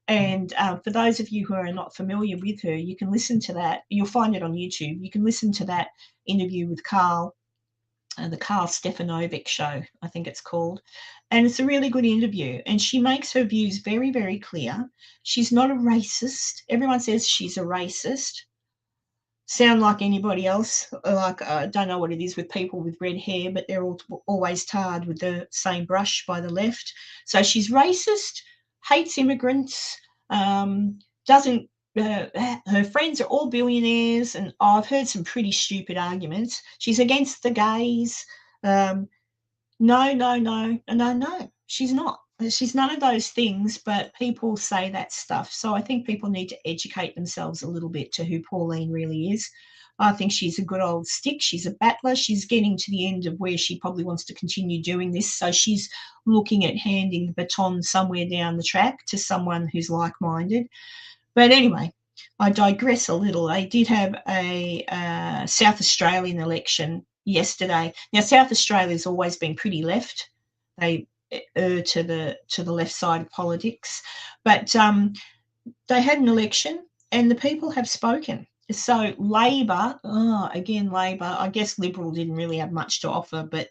And for those of you who are not familiar with her, you can listen to that. You'll find it on YouTube. You can listen to that interview with Carl, the Carl Stefanovic Show, I think it's called. And it's a really good interview. And she makes her views very, very clear. She's not a racist. Everyone says she's a racist. Sound like anybody else. Like, I don't know what it is with people with red hair, but they're always tarred with the same brush by the left. So she's racist, hates immigrants, doesn't, her friends are all billionaires, and I've heard some pretty stupid arguments. She's against the gays. No, she's not. She's none of those things, but people say that stuff. So I think people need to educate themselves a little bit to who Pauline really is. I think she's a good old stick. She's a battler. She's getting to the end of where she probably wants to continue doing this. So she's looking at handing the baton somewhere down the track to someone who's like-minded. But anyway, I digress a little. They did have a South Australian election yesterday. Now, South Australia's always been pretty left. They err to the left side of politics. But they had an election and the people have spoken. So Labor, Labor, I guess Liberal didn't really have much to offer, but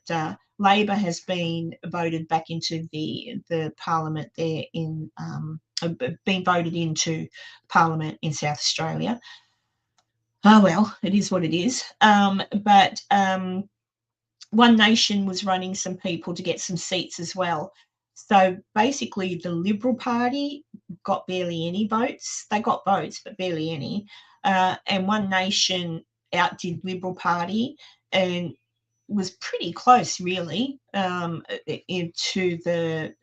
Labor has been voted back into the parliament there in, been voted into parliament in South Australia. Oh, well, it is what it is. But One Nation was running some people to get some seats as well. So basically the Liberal Party got barely any votes. They got votes, but barely any. And One Nation outdid Liberal Party and was pretty close, really, into the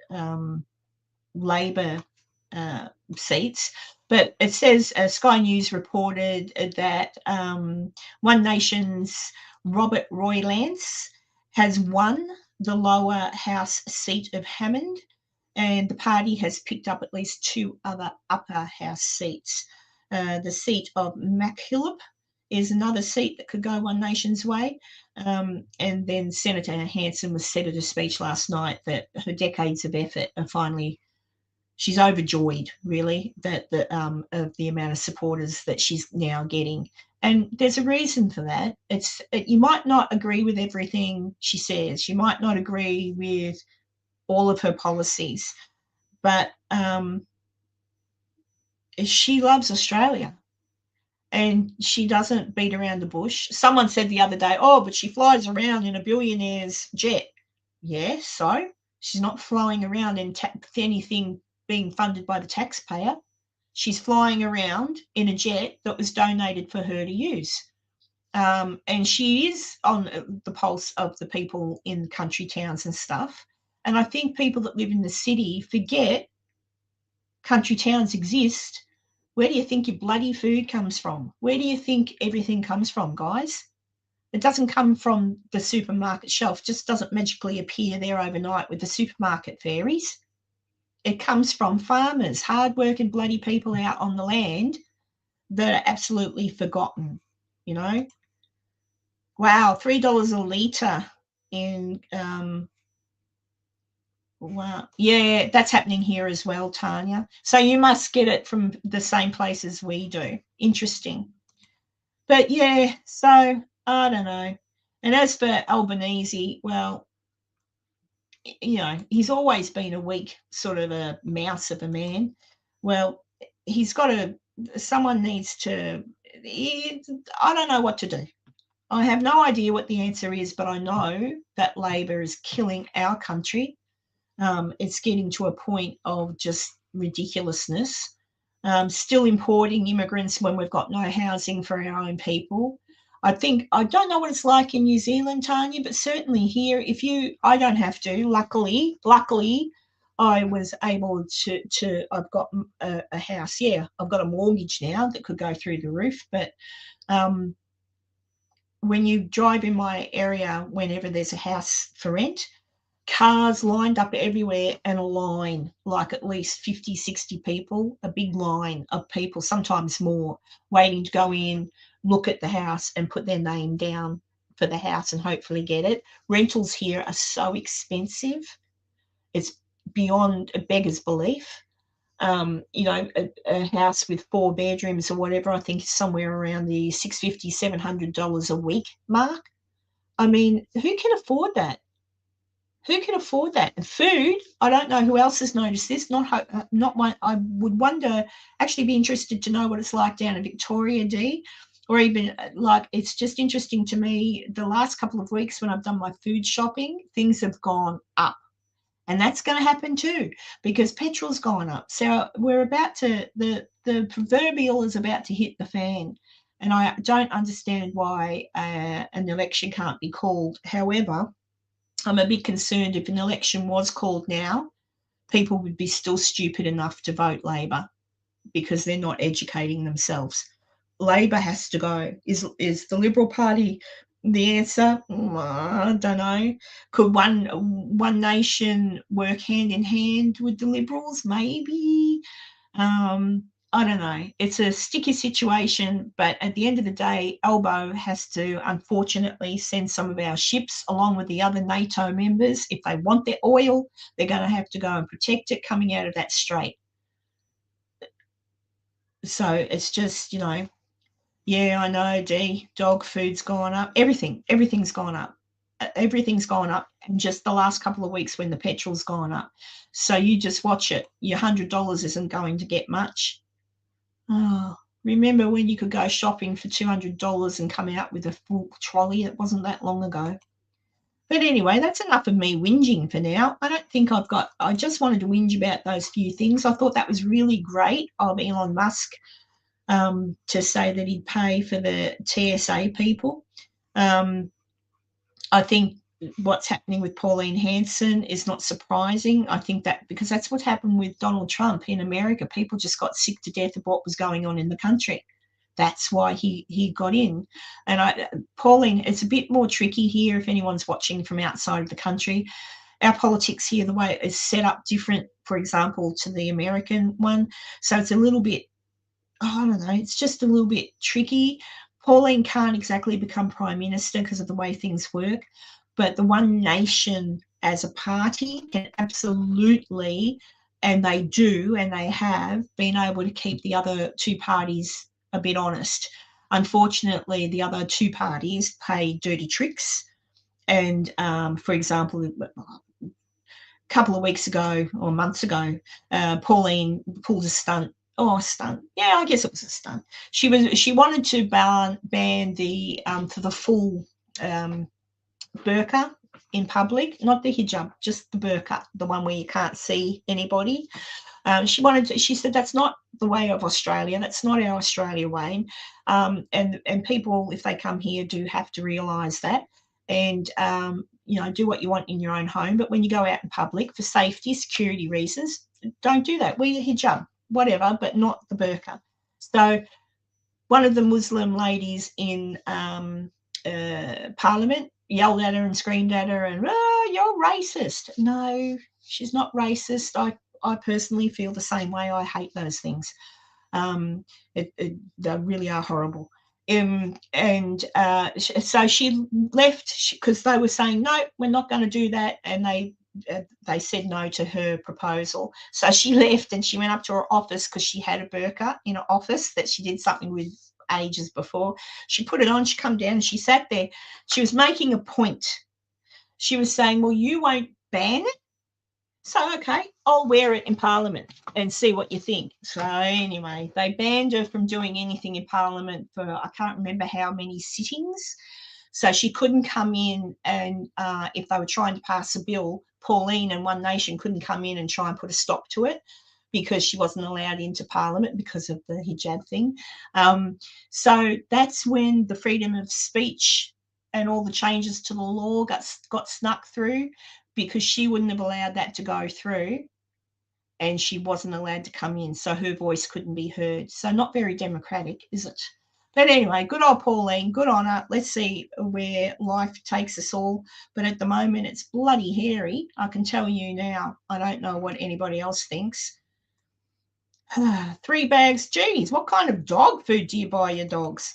Labor seats. But it says Sky News reported that One Nation's Robert Roylance has won the lower house seat of Hammond, and the party has picked up at least 2 other upper house seats. The seat of McCasland is another seat that could go One Nation's way. And then Senator Hanson was said at a speech last night that her decades of effort are finally, she's overjoyed, really, that of the amount of supporters that she's now getting. And there's a reason for that. You might not agree with everything she says. You might not agree with all of her policies, but she loves Australia and she doesn't beat around the bush. Someone said the other day, but she flies around in a billionaire's jet. Yeah, so she's not flying around in anything being funded by the taxpayer. She's flying around in a jet that was donated for her to use. And she is on the pulse of the people in country towns and stuff. And I think people that live in the city forget country towns exist. Where do you think your bloody food comes from? Where do you think everything comes from, guys? It doesn't come from the supermarket shelf. It just doesn't magically appear there overnight with the supermarket fairies. It comes from farmers, hardworking bloody people out on the land that are absolutely forgotten, you know. Wow, $3 a litre in, wow. Yeah, that's happening here as well, Tanya. So you must get it from the same place as we do. Interesting. But yeah, so I don't know. And as for Albanese, well, you know, he's always been a weak sort of a mouse of a man. Well, someone needs to, I don't know what to do. I have no idea what the answer is, but I know that Labor is killing our country. It's getting to a point of just ridiculousness. still importing immigrants when we've got no housing for our own people. I don't know what it's like in New Zealand, Tanya, but certainly here, I don't have to. Luckily, I was able to. I've got a house. Yeah, I've got a mortgage now that could go through the roof. But when you drive in my area, whenever there's a house for rent, cars lined up everywhere, and a line, like at least 50, 60 people, a big line of people, sometimes more, waiting to go in, look at the house and put their name down for the house and hopefully get it. Rentals here are so expensive. It's beyond a beggar's belief. A house with 4 bedrooms or whatever, I think is somewhere around the $650, $700 a week mark. I mean, who can afford that? Who can afford that? And food, I don't know who else has noticed this. Not one. I would actually be interested to know what it's like down in Victoria, D, or even like, it's just interesting to me. The last couple of weeks when I've done my food shopping, things have gone up. And that's going to happen too, because petrol's gone up. So we're about to, the proverbial is about to hit the fan. And I don't understand why an election can't be called. However, I'm a bit concerned if an election was called now, people would be still stupid enough to vote Labor because they're not educating themselves. Labor has to go. Is the Liberal Party the answer? I don't know. Could one nation work hand in hand with the Liberals? Maybe. I don't know. It's a sticky situation, but at the end of the day, Albo has to, unfortunately, send some of our ships along with the other NATO members. If they want their oil, they're going to have to go and protect it coming out of that strait. So it's just, yeah, I know, D, dog food's gone up. Everything's gone up. Everything's gone up in just the last couple of weeks when the petrol's gone up. So you just watch it. Your $100 isn't going to get much. Oh, remember when you could go shopping for $200 and come out with a full trolley? It wasn't that long ago. But anyway, that's enough of me whinging for now. I just wanted to whinge about those few things. I thought that was really great of Elon Musk to say that he'd pay for the TSA people. I think what's happening with Pauline Hanson is not surprising. I think that because that's what happened with Donald Trump in America. People just got sick to death of what was going on in the country. That's why he got in. And Pauline, it's a bit more tricky here if anyone's watching from outside of the country. Our politics here, the way it is set up different, for example, to the American one. So it's a little bit, I don't know, it's just a little bit tricky. Pauline can't exactly become Prime Minister because of the way things work. But the One Nation as a party can absolutely, and they do, and they have been able to keep the other two parties a bit honest. Unfortunately, the other two parties play dirty tricks. And, for example, a couple of weeks ago or months ago, Pauline pulled a stunt. Oh, a stunt. Yeah, I guess it was a stunt. She wanted to ban the for the full burqa in public, not the hijab, just the burqa, the one where you can't see anybody. She said that's not the way of Australia. That's not our Australia way. And people, if they come here, do have to realise that and, do what you want in your own home. But when you go out in public for safety, security reasons, don't do that. Wear your hijab, whatever, but not the burqa. So one of the Muslim ladies in Parliament yelled at her and screamed at her and, you're racist. No, she's not racist. I personally feel the same way. I hate those things. They really are horrible. So she left because they were saying, no, we're not going to do that. And they said no to her proposal. So she left and she went up to her office because she had a burqa in her office that she did something with ages before. She put it on, she come down and she sat there. She was making a point. She was saying, well, you won't ban it. So, okay, I'll wear it in Parliament and see what you think. So anyway, they banned her from doing anything in Parliament for I can't remember how many sittings. So she couldn't come in and if they were trying to pass a bill, Pauline and One Nation couldn't come in and try and put a stop to it. because she wasn't allowed into Parliament because of the hijab thing. So that's when the freedom of speech and all the changes to the law got snuck through, because she wouldn't have allowed that to go through, and she wasn't allowed to come in, so her voice couldn't be heard. So not very democratic, is it? But anyway, good old Pauline, good on her. Let's see where life takes us all. But at the moment, it's bloody hairy. I can tell you now. I don't know what anybody else thinks. 3 bags. Geez, what kind of dog food do you buy your dogs?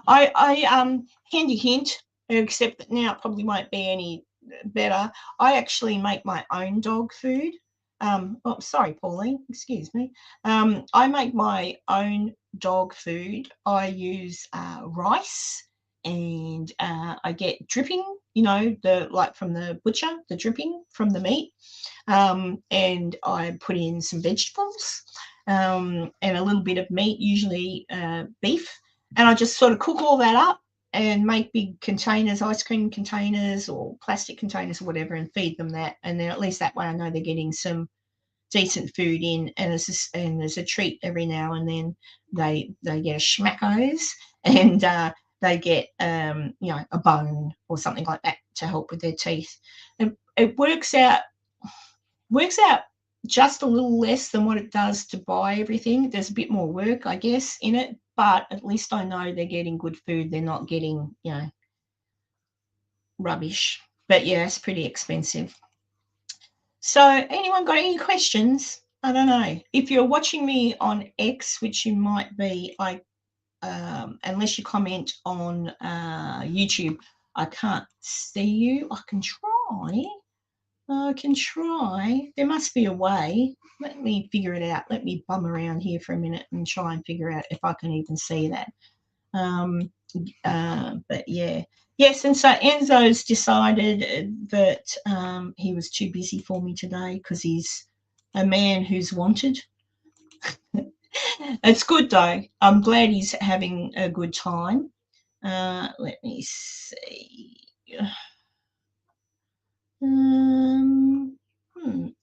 Handy hint, except that now it probably won't be any better. I actually make my own dog food. Oh, sorry, Pauline, excuse me. I make my own dog food. I use rice, and I get dripping, like from the butcher, the dripping from the meat, and I put in some vegetables, and a little bit of meat, usually beef, and I just sort of cook all that up and make big containers, ice cream containers or plastic containers or whatever, and feed them that. And then at least that way I know they're getting some decent food in, and there's a treat every now and then. They get a schmackos, and they get a bone or something like that to help with their teeth. And it works out just a little less than what it does to buy everything. There's a bit more work, I guess, in it, but at least I know they're getting good food. They're not getting, rubbish. But yeah, it's pretty expensive. So anyone got any questions? I don't know. If you're watching me on X, which you might be, unless you comment on YouTube, I can't see you. I can try. There must be a way. Let me figure it out. Let me bum around here for a minute and try and figure out if I can even see that. But yeah. Yes, and so Enzo's decided that he was too busy for me today because he's a man who's wanted. It's good, though. I'm glad he's having a good time. Let me see.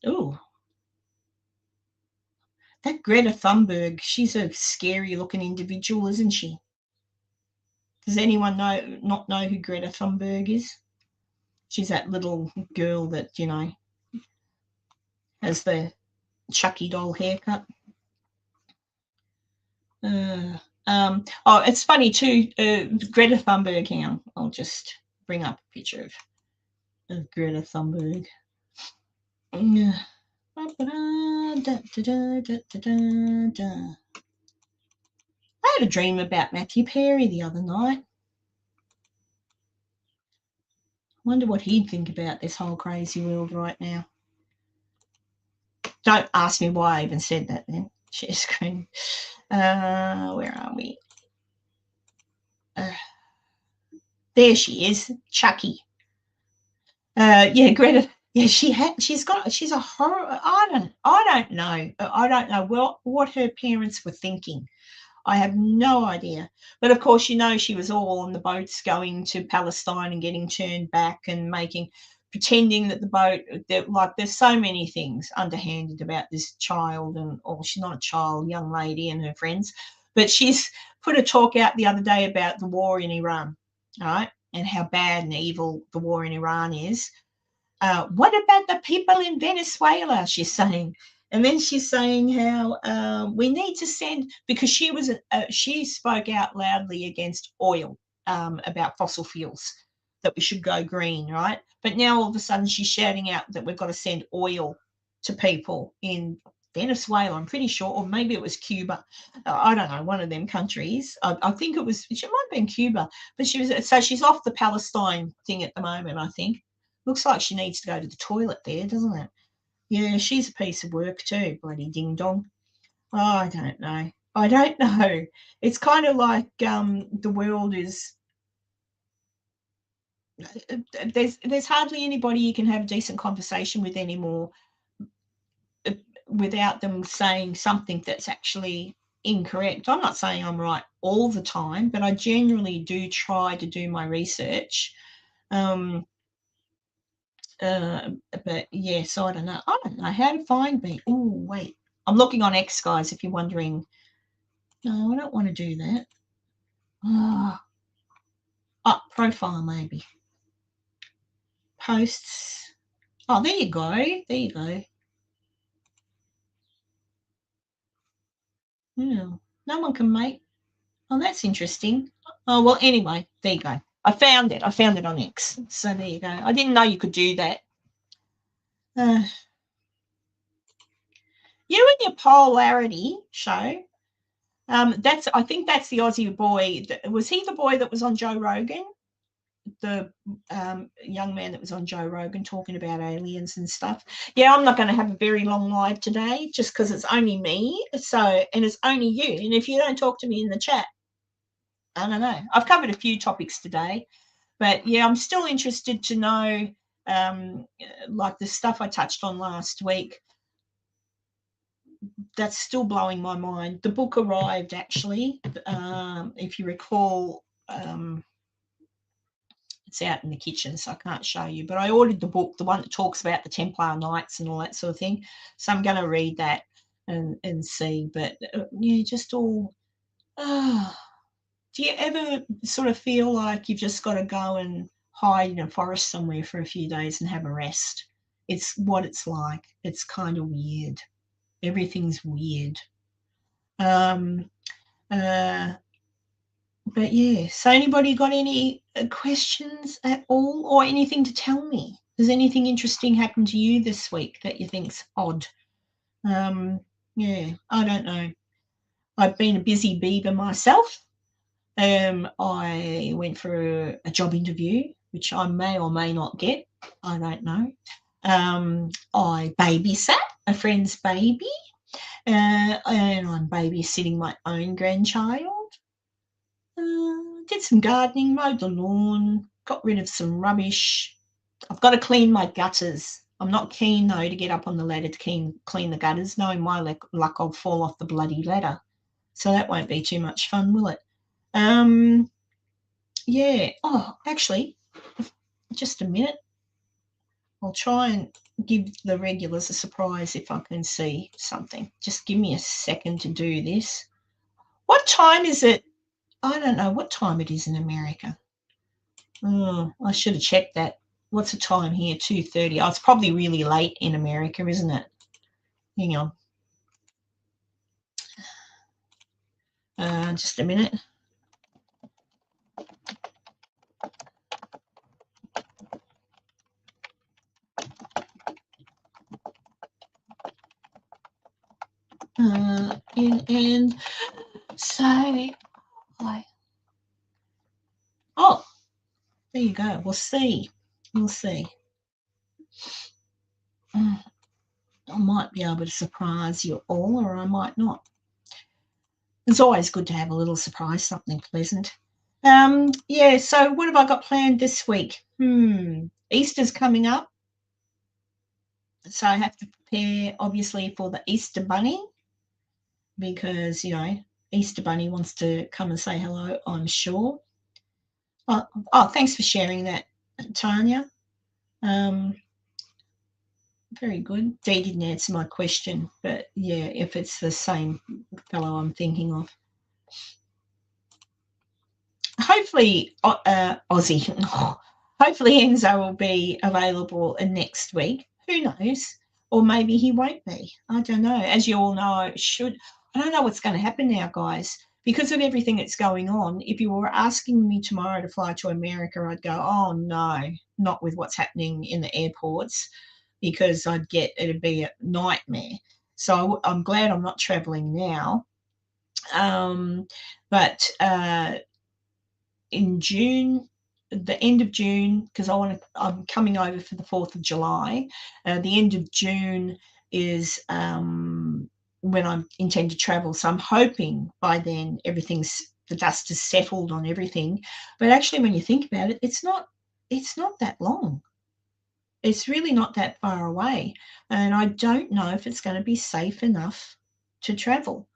Oh, that Greta Thunberg, she's a scary-looking individual, isn't she? Does anyone not know who Greta Thunberg is? She's that little girl that, has the Chucky doll haircut. It's funny too. Greta Thunberg. Hang on, I'll just bring up a picture of Greta Thunberg. I had a dream about Matthew Perry the other night. I wonder what he'd think about this whole crazy world right now. Don't ask me why I even said that then. Share screen. Where are we? There she is, Chucky. Greta. Yeah, she's a horror. I don't know what her parents were thinking. I have no idea. But of course, she was all on the boats going to Palestine and getting turned back and pretending that the boat, there's so many things underhanded about this child, she's not a child, young lady and her friends, but she's put a talk out the other day about the war in Iran, all right, and how bad and evil the war in Iran is. What about the people in Venezuela, she's saying. And then she's saying how we need to send, because she spoke out loudly against oil, about fossil fuels, that we should go green, right? But now all of a sudden she's shouting out that we've got to send oil to people in Venezuela, I'm pretty sure, or maybe it was Cuba. I don't know, one of them might have been Cuba, but she's off the Palestine thing at the moment, I think. Looks like she needs to go to the toilet there, doesn't it? Yeah, she's a piece of work too, bloody ding-dong. Oh, I don't know. It's kind of like the world is... There's hardly anybody you can have a decent conversation with anymore without them saying something that's actually incorrect. I'm not saying I'm right all the time, but I generally do try to do my research. But yes, I don't know how to find me. Oh, wait, I'm looking on X, guys, if you're wondering. No, I don't want to do that. Oh, profile maybe. Posts. Oh, there you go. There you go. Yeah. No one can make. Oh, that's interesting. Oh, well, anyway, there you go. I found it. I found it on X. So there you go. I didn't know you could do that. You and your polarity show. I think that's the Aussie boy. Was he the boy that was on Joe Rogan? The young man that was on Joe Rogan talking about aliens and stuff. Yeah, I'm not going to have a very long live today just because it's only me. And it's only you. And if you don't talk to me in the chat, I don't know. I've covered a few topics today, but yeah, I'm still interested to know, like the stuff I touched on last week. That's still blowing my mind. The book arrived actually, if you recall. It's out in the kitchen, so I can't show you. But I ordered the book, the one that talks about the Templar Knights and all that sort of thing. So I'm going to read that and see. But yeah, just all. Do you ever sort of feel like you've just got to go and hide in a forest somewhere for a few days and have a rest? It's what it's like. It's kind of weird. Everything's weird. But yeah, so anybody got any questions at all or anything to tell me? Has anything interesting happened to you this week that you think's odd? Yeah, I don't know. I've been a busy beaver myself. I went for a job interview, which I may or may not get. I don't know. I babysat a friend's baby, and I'm babysitting my own grandchild. Did some gardening, mowed the lawn, got rid of some rubbish. I've got to clean my gutters. I'm not keen, though, to get up on the ladder to clean the gutters. Knowing my luck, I'll fall off the bloody ladder. So that won't be too much fun, will it? Yeah. Oh, actually, just a minute. I'll try and give the regulars a surprise if I can see something. Just give me a second to do this. What time is it? I don't know what time it is in America. Oh, I should have checked that. What's the time here? 2:30. Oh, it's probably really late in America, isn't it? Hang on. Just a minute. And so oh, there you go. We'll see. We'll see. I might be able to surprise you all, or I might not. It's always good to have a little surprise, something pleasant. Yeah, so what have I got planned this week? Easter's coming up. So I have to prepare, obviously, for the Easter Bunny because, Easter Bunny wants to come and say hello, I'm sure. Oh, thanks for sharing that, Tanya. Very good. Dee didn't answer my question, but yeah, if it's the same fellow I'm thinking of. Hopefully, Aussie. Hopefully Enzo will be available next week. Who knows? Or maybe he won't be. I don't know. As you all know, I don't know what's going to happen now, guys. Because of everything that's going on, if you were asking me tomorrow to fly to America, I'd go, oh, no, not with what's happening in the airports, because it'd be a nightmare. So I'm glad I'm not traveling now. But in June, the end of June, because I'm coming over for the 4th of July. The end of June is when I intend to travel. So I'm hoping by then the dust is settled on everything. But actually, when you think about it, it's not that long. It's really not that far away. And I don't know if it's going to be safe enough to travel,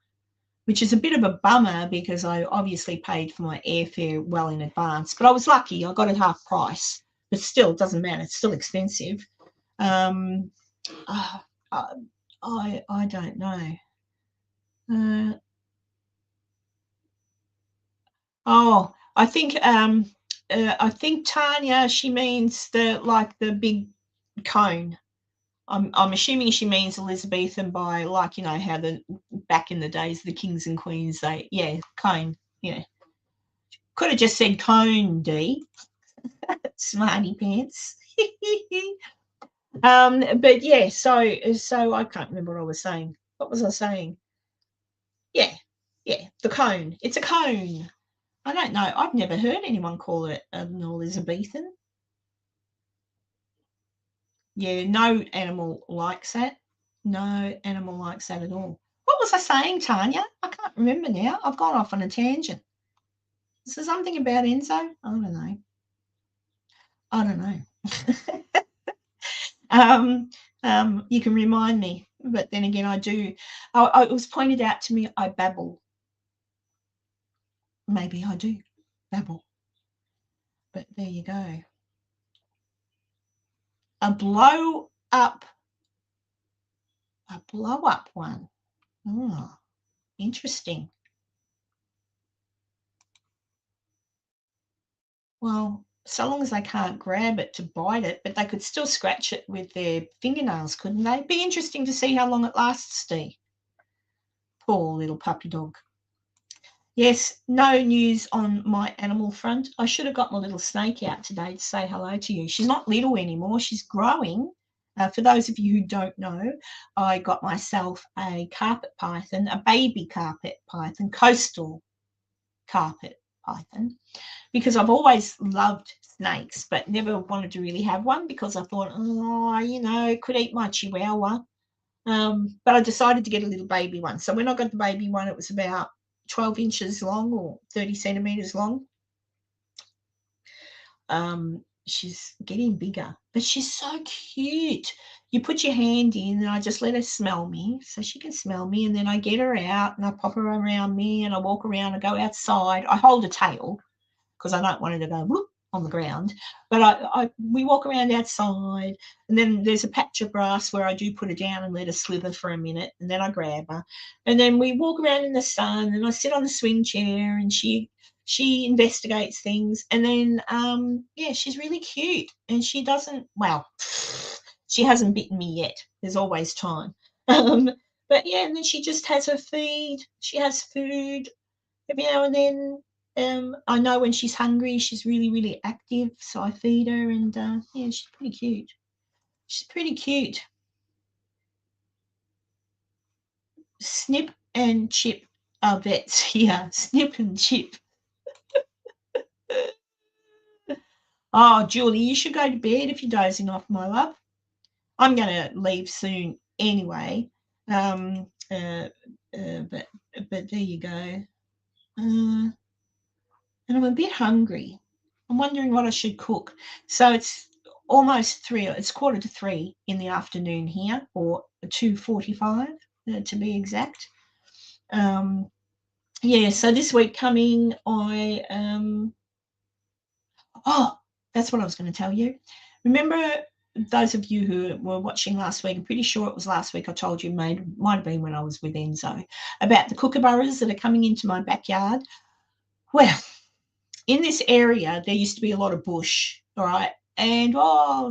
which is a bit of a bummer because I obviously paid for my airfare well in advance. But I was lucky. I got it half price. But still, it doesn't matter. It's still expensive. I don't know. Oh, I think Tanya, she means the big cone. I'm assuming she means Elizabethan by like, you know, how back in the days the kings and queens, cone. Yeah. Could have just said cone, D. Smarty pants. But yeah, so I can't remember what I was saying. What was I saying? Yeah, the cone. It's a cone. I don't know. I've never heard anyone call it an Elizabethan. Yeah, no animal likes that. No animal likes that at all. What was I saying, Tanya? I can't remember now. I've gone off on a tangent. Is there something about Enzo? I don't know. I don't know. You can remind me, but then again, I do. It was pointed out to me I babble. Maybe I do babble. But there you go. A blow up one. Oh, interesting. Well, so long as they can't grab it to bite it, but they could still scratch it with their fingernails, couldn't they? Be interesting to see how long it lasts, Steve. Poor little puppy dog. Yes, no news on my animal front. I should have got my little snake out today to say hello to you. She's not little anymore. She's growing. For those of you who don't know, I got myself a carpet python, a baby carpet python, coastal carpet python, because I've always loved snakes, but never wanted to really have one because I thought, it could eat my chihuahua. But I decided to get a little baby one. So when I got the baby one, it was about 12 inches long or 30 centimeters long. She's getting bigger, but she's so cute. You put your hand in and I just let her smell me so she can smell me, and then I get her out and I pop her around me and I walk around, I go outside. I hold her tail because I don't want her to go whoop on the ground, but we walk around outside, and then there's a patch of grass where I do put her down and let her slither for a minute, and then I grab her, and then we walk around in the sun, and I sit on the swing chair, and she investigates things, and then she's really cute, and she hasn't bitten me yet. There's always time. But yeah, and then she just has her feed. She has food every now and then. I know when she's hungry, she's really, really active, so I feed her, and she's pretty cute. She's pretty cute. Snip and Chip are vets here. Snip and Chip. Oh, Julie, you should go to bed if you're dozing off, my love. I'm going to leave soon anyway. But there you go. And I'm a bit hungry. I'm wondering what I should cook. So it's almost 3. It's 2:45 in the afternoon here, or 2:45 to be exact. So this week coming, that's what I was going to tell you. Remember, those of you who were watching last week, I'm pretty sure it was last week I told you, might have been when I was with Enzo, about the kookaburras that are coming into my backyard. Well, in this area, there used to be a lot of bush, all right? And,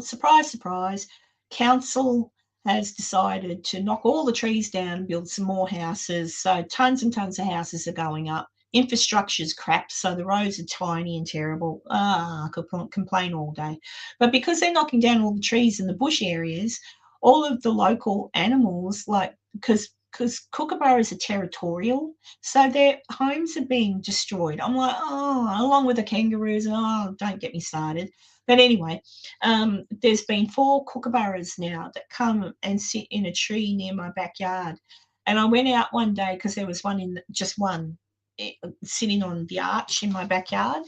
surprise, surprise, council has decided to knock all the trees down and build some more houses. So tons and tons of houses are going up. Infrastructure's crap, so the roads are tiny and terrible. I could complain all day. But because they're knocking down all the trees in the bush areas, all of the local animals, because kookaburras are territorial, so their homes are being destroyed. I'm like, along with the kangaroos, don't get me started. But anyway, there's been 4 kookaburras now that come and sit in a tree near my backyard. And I went out one day because there was one sitting on the arch in my backyard.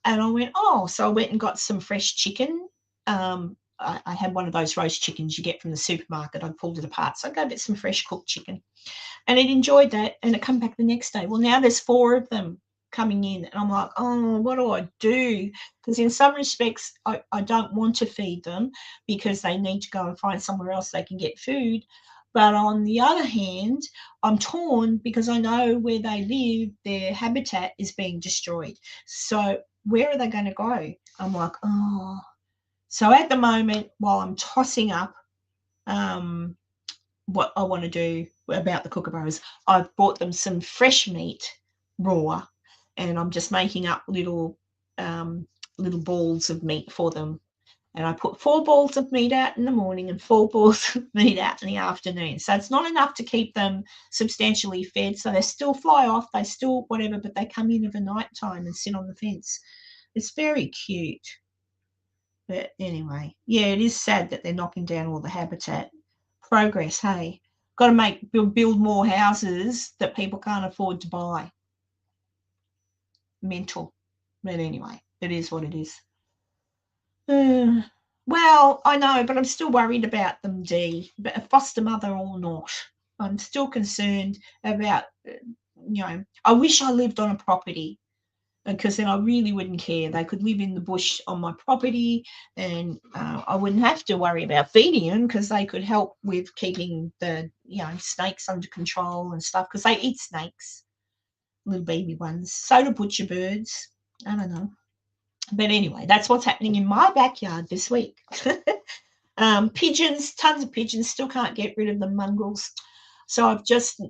And I went, so I went and got some fresh chicken. I had one of those roast chickens you get from the supermarket. I pulled it apart. So I go get some fresh cooked chicken. And it enjoyed that, and it come back the next day. Well, now there's 4 of them coming in, and I'm like, what do I do? Because in some respects, I don't want to feed them because they need to go and find somewhere else they can get food. But on the other hand, I'm torn because I know where they live, their habitat is being destroyed. So where are they going to go? I'm like, oh. So at the moment, while I'm tossing up what I want to do about the kookaburras, I've bought them some fresh meat, raw, and I'm just making up little balls of meat for them. And I put 4 balls of meat out in the morning and 4 balls of meat out in the afternoon. So it's not enough to keep them substantially fed. So they still fly off, they still whatever, but they come in of a night time and sit on the fence. It's very cute. But anyway, yeah, it is sad that they're knocking down all the habitat. Progress, hey. Got to build more houses that people can't afford to buy. Mental. But anyway, it is what it is. Well, I know, but I'm still worried about them, Dee. But a foster mother or not, I'm still concerned about, I wish I lived on a property, because then I really wouldn't care. They could live in the bush on my property, and I wouldn't have to worry about feeding them, because they could help with keeping the, snakes under control and stuff, because they eat snakes, little baby ones. So do butcher birds. I don't know. But anyway, that's what's happening in my backyard this week. Pigeons, tons of pigeons, still can't get rid of the mongrels. So I've just,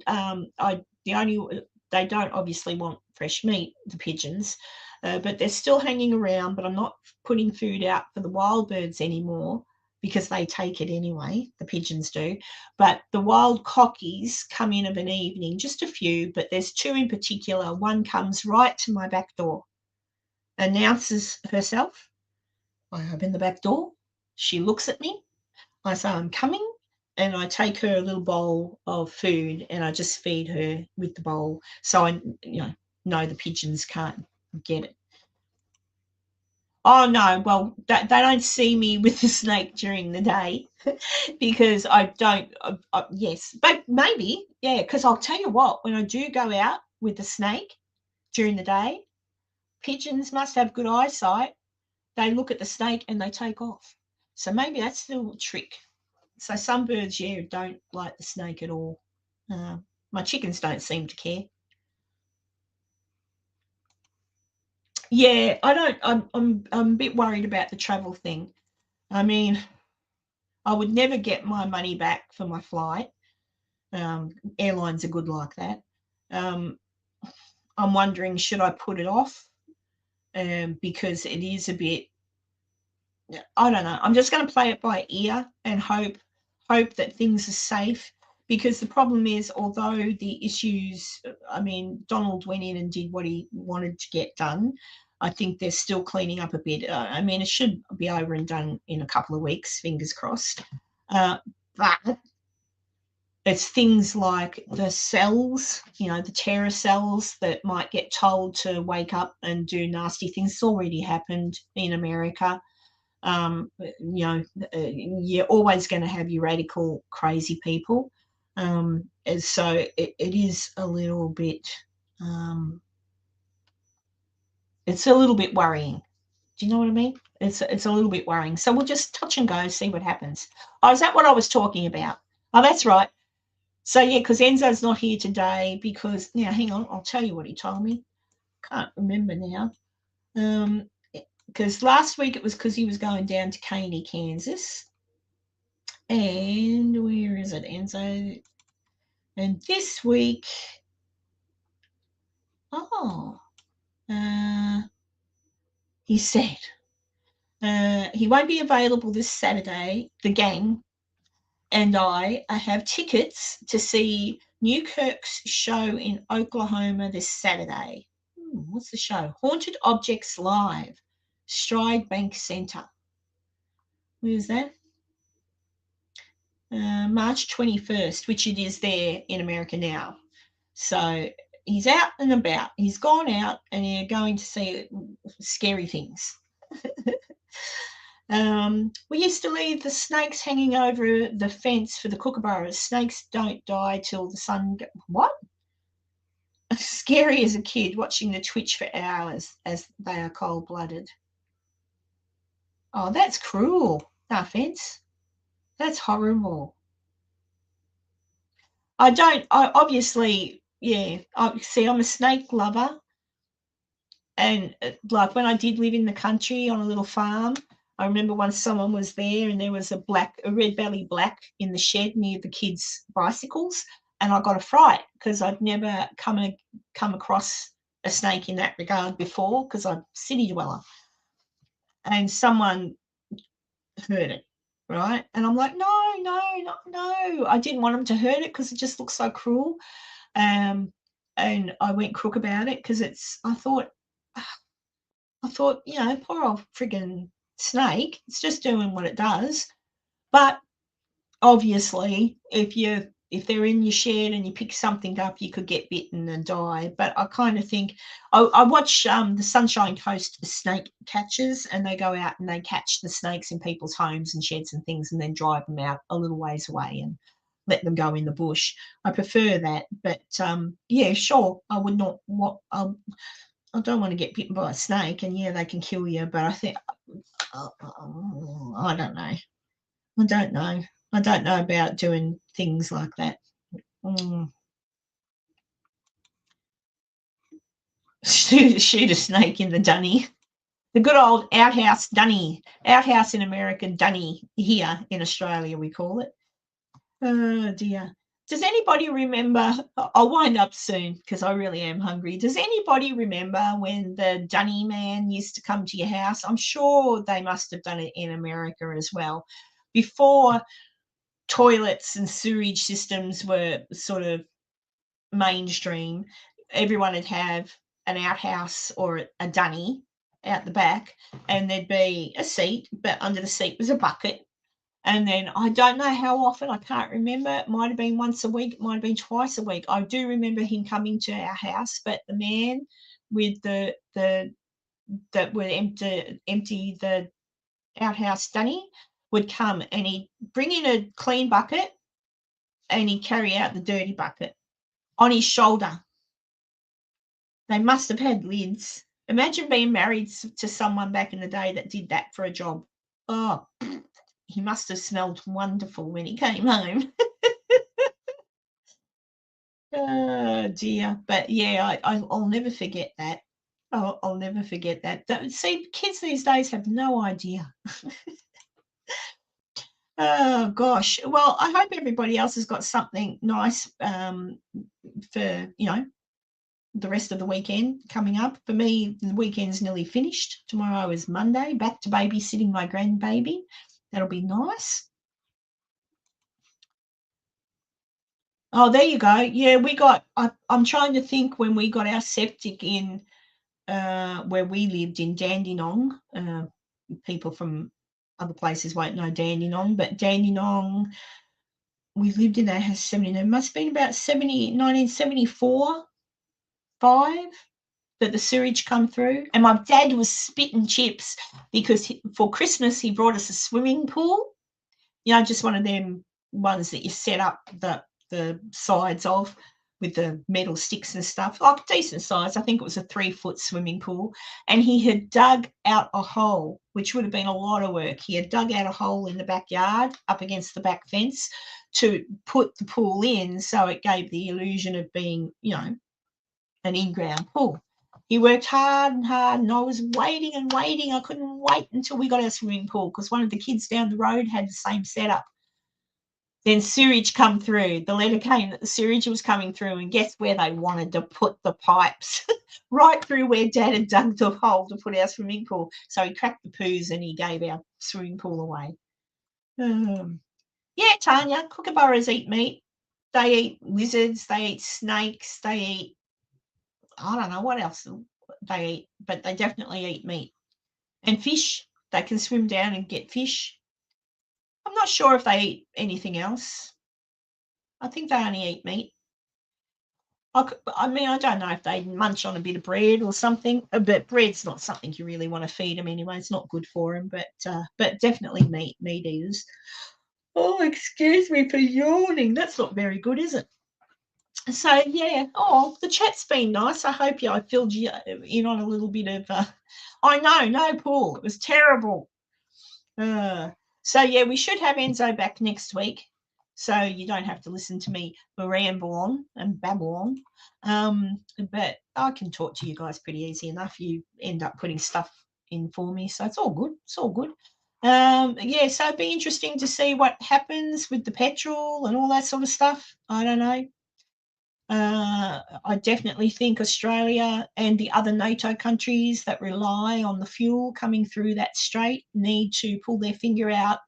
they don't obviously want fresh meat, the pigeons, but they're still hanging around, but I'm not putting food out for the wild birds anymore because they take it anyway, the pigeons do. But the wild cockies come in of an evening, just a few, but there's 2 in particular. One comes right to my back door, announces herself. I open the back door. She looks at me. I say, I'm coming. And I take her a little bowl of food and I just feed her with the bowl. So I know the pigeons can't get it. Oh, no. Well, they don't see me with the snake during the day because I don't. Yes, but maybe, yeah, because I'll tell you what, when I do go out with the snake during the day, pigeons must have good eyesight. They look at the snake and they take off. So maybe that's the little trick. So some birds, don't like the snake at all. My chickens don't seem to care. Yeah, I don't. I'm a bit worried about the travel thing. I mean, I would never get my money back for my flight. Airlines are good like that. I'm wondering, should I put it off? Because it is a bit. I don't know. I'm just going to play it by ear and hope that things are safe, because the problem is, although the issues, Donald went in and did what he wanted to get done, I think they're still cleaning up a bit. It should be over and done in a couple of weeks, fingers crossed. But it's things like the cells, the terror cells that might get told to wake up and do nasty things. It's already happened in America. You're always going to have your radical, crazy people. And so it is a little bit, it's a little bit worrying. Do you know what I mean? It's a little bit worrying. So we'll just touch and go, see what happens. Oh, is that what I was talking about? Oh, that's right. So, yeah, because Enzo's not here today because, hang on, I'll tell you what he told me. Can't remember now. Because last week it was because he was going down to Caney, Kansas. And where is it, Enzo? And this week, he said he won't be available this Saturday. The gang and I have tickets to see Newkirk's show in Oklahoma this Saturday. What's the show? Haunted Objects Live, Stride Bank Center. Where's that? March 21st, which it is there in America now. So he's out and about. He's gone out and you're going to see scary things. We used to leave the snakes hanging over the fence for the kookaburras. Snakes don't die till the sun what? Scary as a kid watching the twitch for hours as they are cold-blooded. Oh, that's cruel. No offense. That's horrible. obviously, yeah. I'm a snake lover. And like when I did live in the country on a little farm, I remember once someone was there and there was a red belly black in the shed near the kids' bicycles, and I got a fright because I'd never come across a snake in that regard before because I'm a city dweller. And someone heard it, right? And I'm like, no. I didn't want them to hurt it because it just looks so cruel. And I went crook about it because I thought, poor old friggin' snake, it's just doing what it does. But obviously, if they're in your shed and you pick something up, you could get bitten and die. But I kind of think I watch the Sunshine Coast snake catchers, and they go out and they catch the snakes in people's homes and sheds and things, and then drive them out a little ways away and let them go in the bush. I prefer that. But yeah, sure, I would not. I don't want to get bitten by a snake, and yeah, they can kill you. But I think I don't know. I don't know about doing things like that. Shoot a snake in the dunny. The good old outhouse dunny. Outhouse in America, dunny. Here in Australia, we call it. Oh, dear. Does anybody remember? I'll wind up soon because I really am hungry. Does anybody remember when the dunny man used to come to your house? I'm sure they must have done it in America as well. Before toilets and sewage systems were sort of mainstream, everyone would have an outhouse or a dunny out the back, and there'd be a seat, but under the seat was a bucket. And then I don't know how often, I can't remember. It might have been once a week, it might have been twice a week. I do remember him coming to our house, but the man with that would empty the outhouse dunny would come, and he'd bring in a clean bucket and he'd carry out the dirty bucket on his shoulder. They must have had lids. Imagine being married to someone back in the day that did that for a job. Oh, he must have smelled wonderful when he came home. Oh, dear. But, yeah, I'll never forget that. I'll never forget that. See, kids these days have no idea. Oh, gosh. Well, I hope everybody else has got something nice for, the rest of the weekend coming up. For me, the weekend's nearly finished. Tomorrow is Monday, back to babysitting my grandbaby. That'll be nice. Oh, there you go. Yeah, I'm trying to think when we got our septic in where we lived in Dandenong. People from other places won't know Dandenong, but Dandenong, we lived in that house 70. It must have been about 1974, 5, that the sewage come through. And my dad was spitting chips because for Christmas he brought us a swimming pool. Just one of them ones that you set up the sides of with the metal sticks and stuff. Like decent size. I think it was a 3-foot swimming pool. And he had dug out a hole, which would have been a lot of work. He had dug out a hole in the backyard up against the back fence to put the pool in, so it gave the illusion of being, an in-ground pool. He worked hard and hard, and I was waiting and waiting. I couldn't wait until we got our swimming pool because one of the kids down the road had the same setup. Then sewage come through. The letter came that the sewage was coming through, and guess where they wanted to put the pipes? Right through where Dad had dug the hole to put our swimming pool. So he cracked the poos and he gave our swimming pool away. Yeah, Tanya, kookaburras eat meat. They eat lizards, they eat snakes, they eat, I don't know what else they eat, but they definitely eat meat. And fish, they can swim down and get fish. I'm not sure if they eat anything else. I think they only eat meat. I don't know if they munch on a bit of bread or something, but bread's not something you really want to feed them anyway. It's not good for them, but definitely meat eaters. Oh, excuse me for yawning. That's not very good, is it? So, yeah. Oh, the chat's been nice. I hope I filled you in on a little bit of... I know, no pool. It was terrible. So, yeah, we should have Enzo back next week. so you don't have to listen to me ramble on and babble on. But I can talk to you guys pretty easy enough. You end up putting stuff in for me, so it's all good. It's all good. Yeah, so it'd be interesting to see what happens with the petrol and all that sort of stuff. I don't know. I definitely think Australia and the other NATO countries that rely on the fuel coming through that strait need to pull their finger out,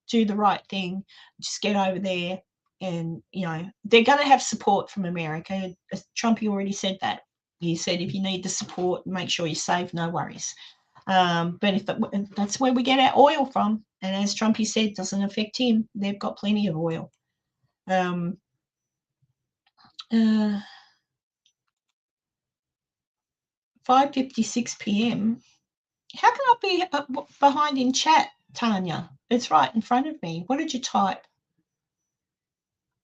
do the right thing, just get over there. And, you know, they're going to have support from America. Trumpy already said that. He said, if you need the support, make sure you're safe, no worries. But if that's where we get our oil from, and as Trumpy said, doesn't affect him. They've got plenty of oil. 5:56 p.m. How can I be behind in chat, Tanya? It's right in front of me. What did you type?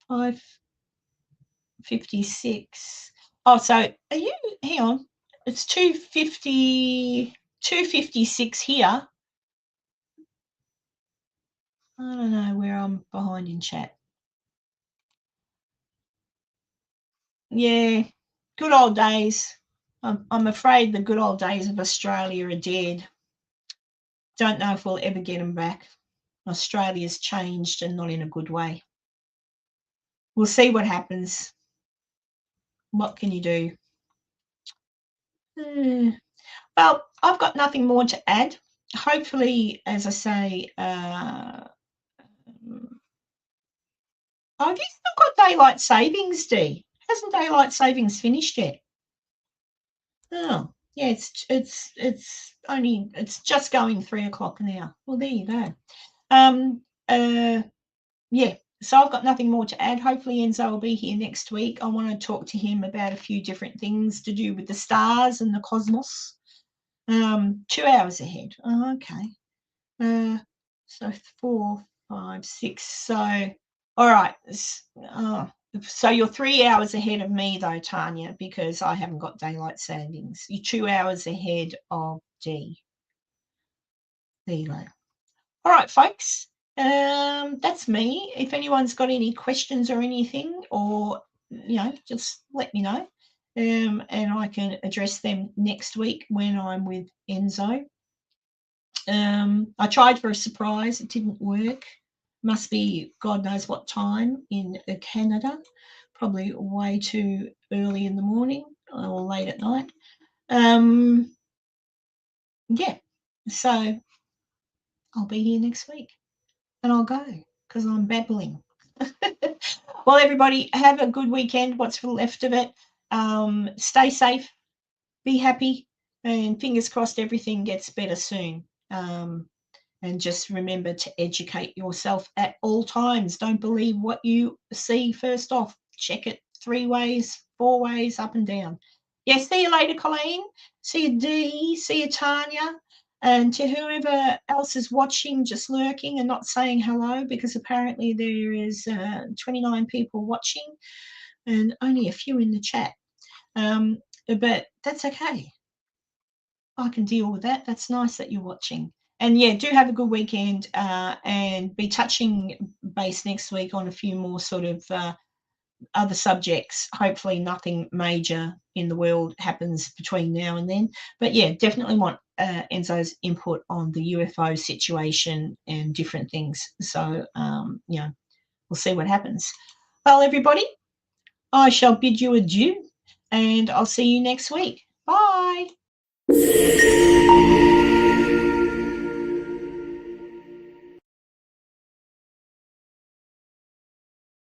5:56. Oh, so are you? Hang on. It's 2:56 here. I don't know where I'm behind in chat. Yeah, good old days. I'm afraid the good old days of Australia are dead. Don't know if we'll ever get them back. Australia's changed and not in a good way. We'll see what happens. What can you do? Well, I've got nothing more to add. Hopefully, as I say, have you still got daylight savings, Dee? Hasn't daylight savings finished yet? Oh, yeah, it's just going 3 o'clock now. Well, there you go. Yeah, so I've got nothing more to add. Hopefully Enzo will be here next week. I want to talk to him about a few different things to do with the stars and the cosmos. 2 hours ahead. Oh, okay. So 4, 5, 6. So, all right. So you're 3 hours ahead of me, though, Tanya, because I haven't got daylight savings. You're 2 hours ahead of D. There you go. All right, folks. That's me. If anyone's got any questions or anything, or, you know, just let me know. And I can address them next week when I'm with Enzo. I tried for a surprise. It didn't work. Must be God knows what time in Canada. Probably way too early in the morning or late at night. Yeah, so I'll be here next week and I'll go because I'm babbling. Well, everybody, have a good weekend, what's left of it. Stay safe, be happy, and fingers crossed everything gets better soon. And just remember to educate yourself at all times. Don't believe what you see first off. Check it 3 ways, 4 ways, up and down. Yeah, see you later, Colleen. See you, Dee. See you, Tanya. And to whoever else is watching, just lurking and not saying hello, because apparently there is 29 people watching and only a few in the chat. But that's okay. I can deal with that. That's nice that you're watching. And yeah, do have a good weekend and be touching base next week on a few more sort of other subjects. Hopefully nothing major in the world happens between now and then. But yeah, definitely want Enzo's input on the UFO situation and different things. So, you know, we'll see what happens. Well, everybody, I shall bid you adieu and I'll see you next week. Bye.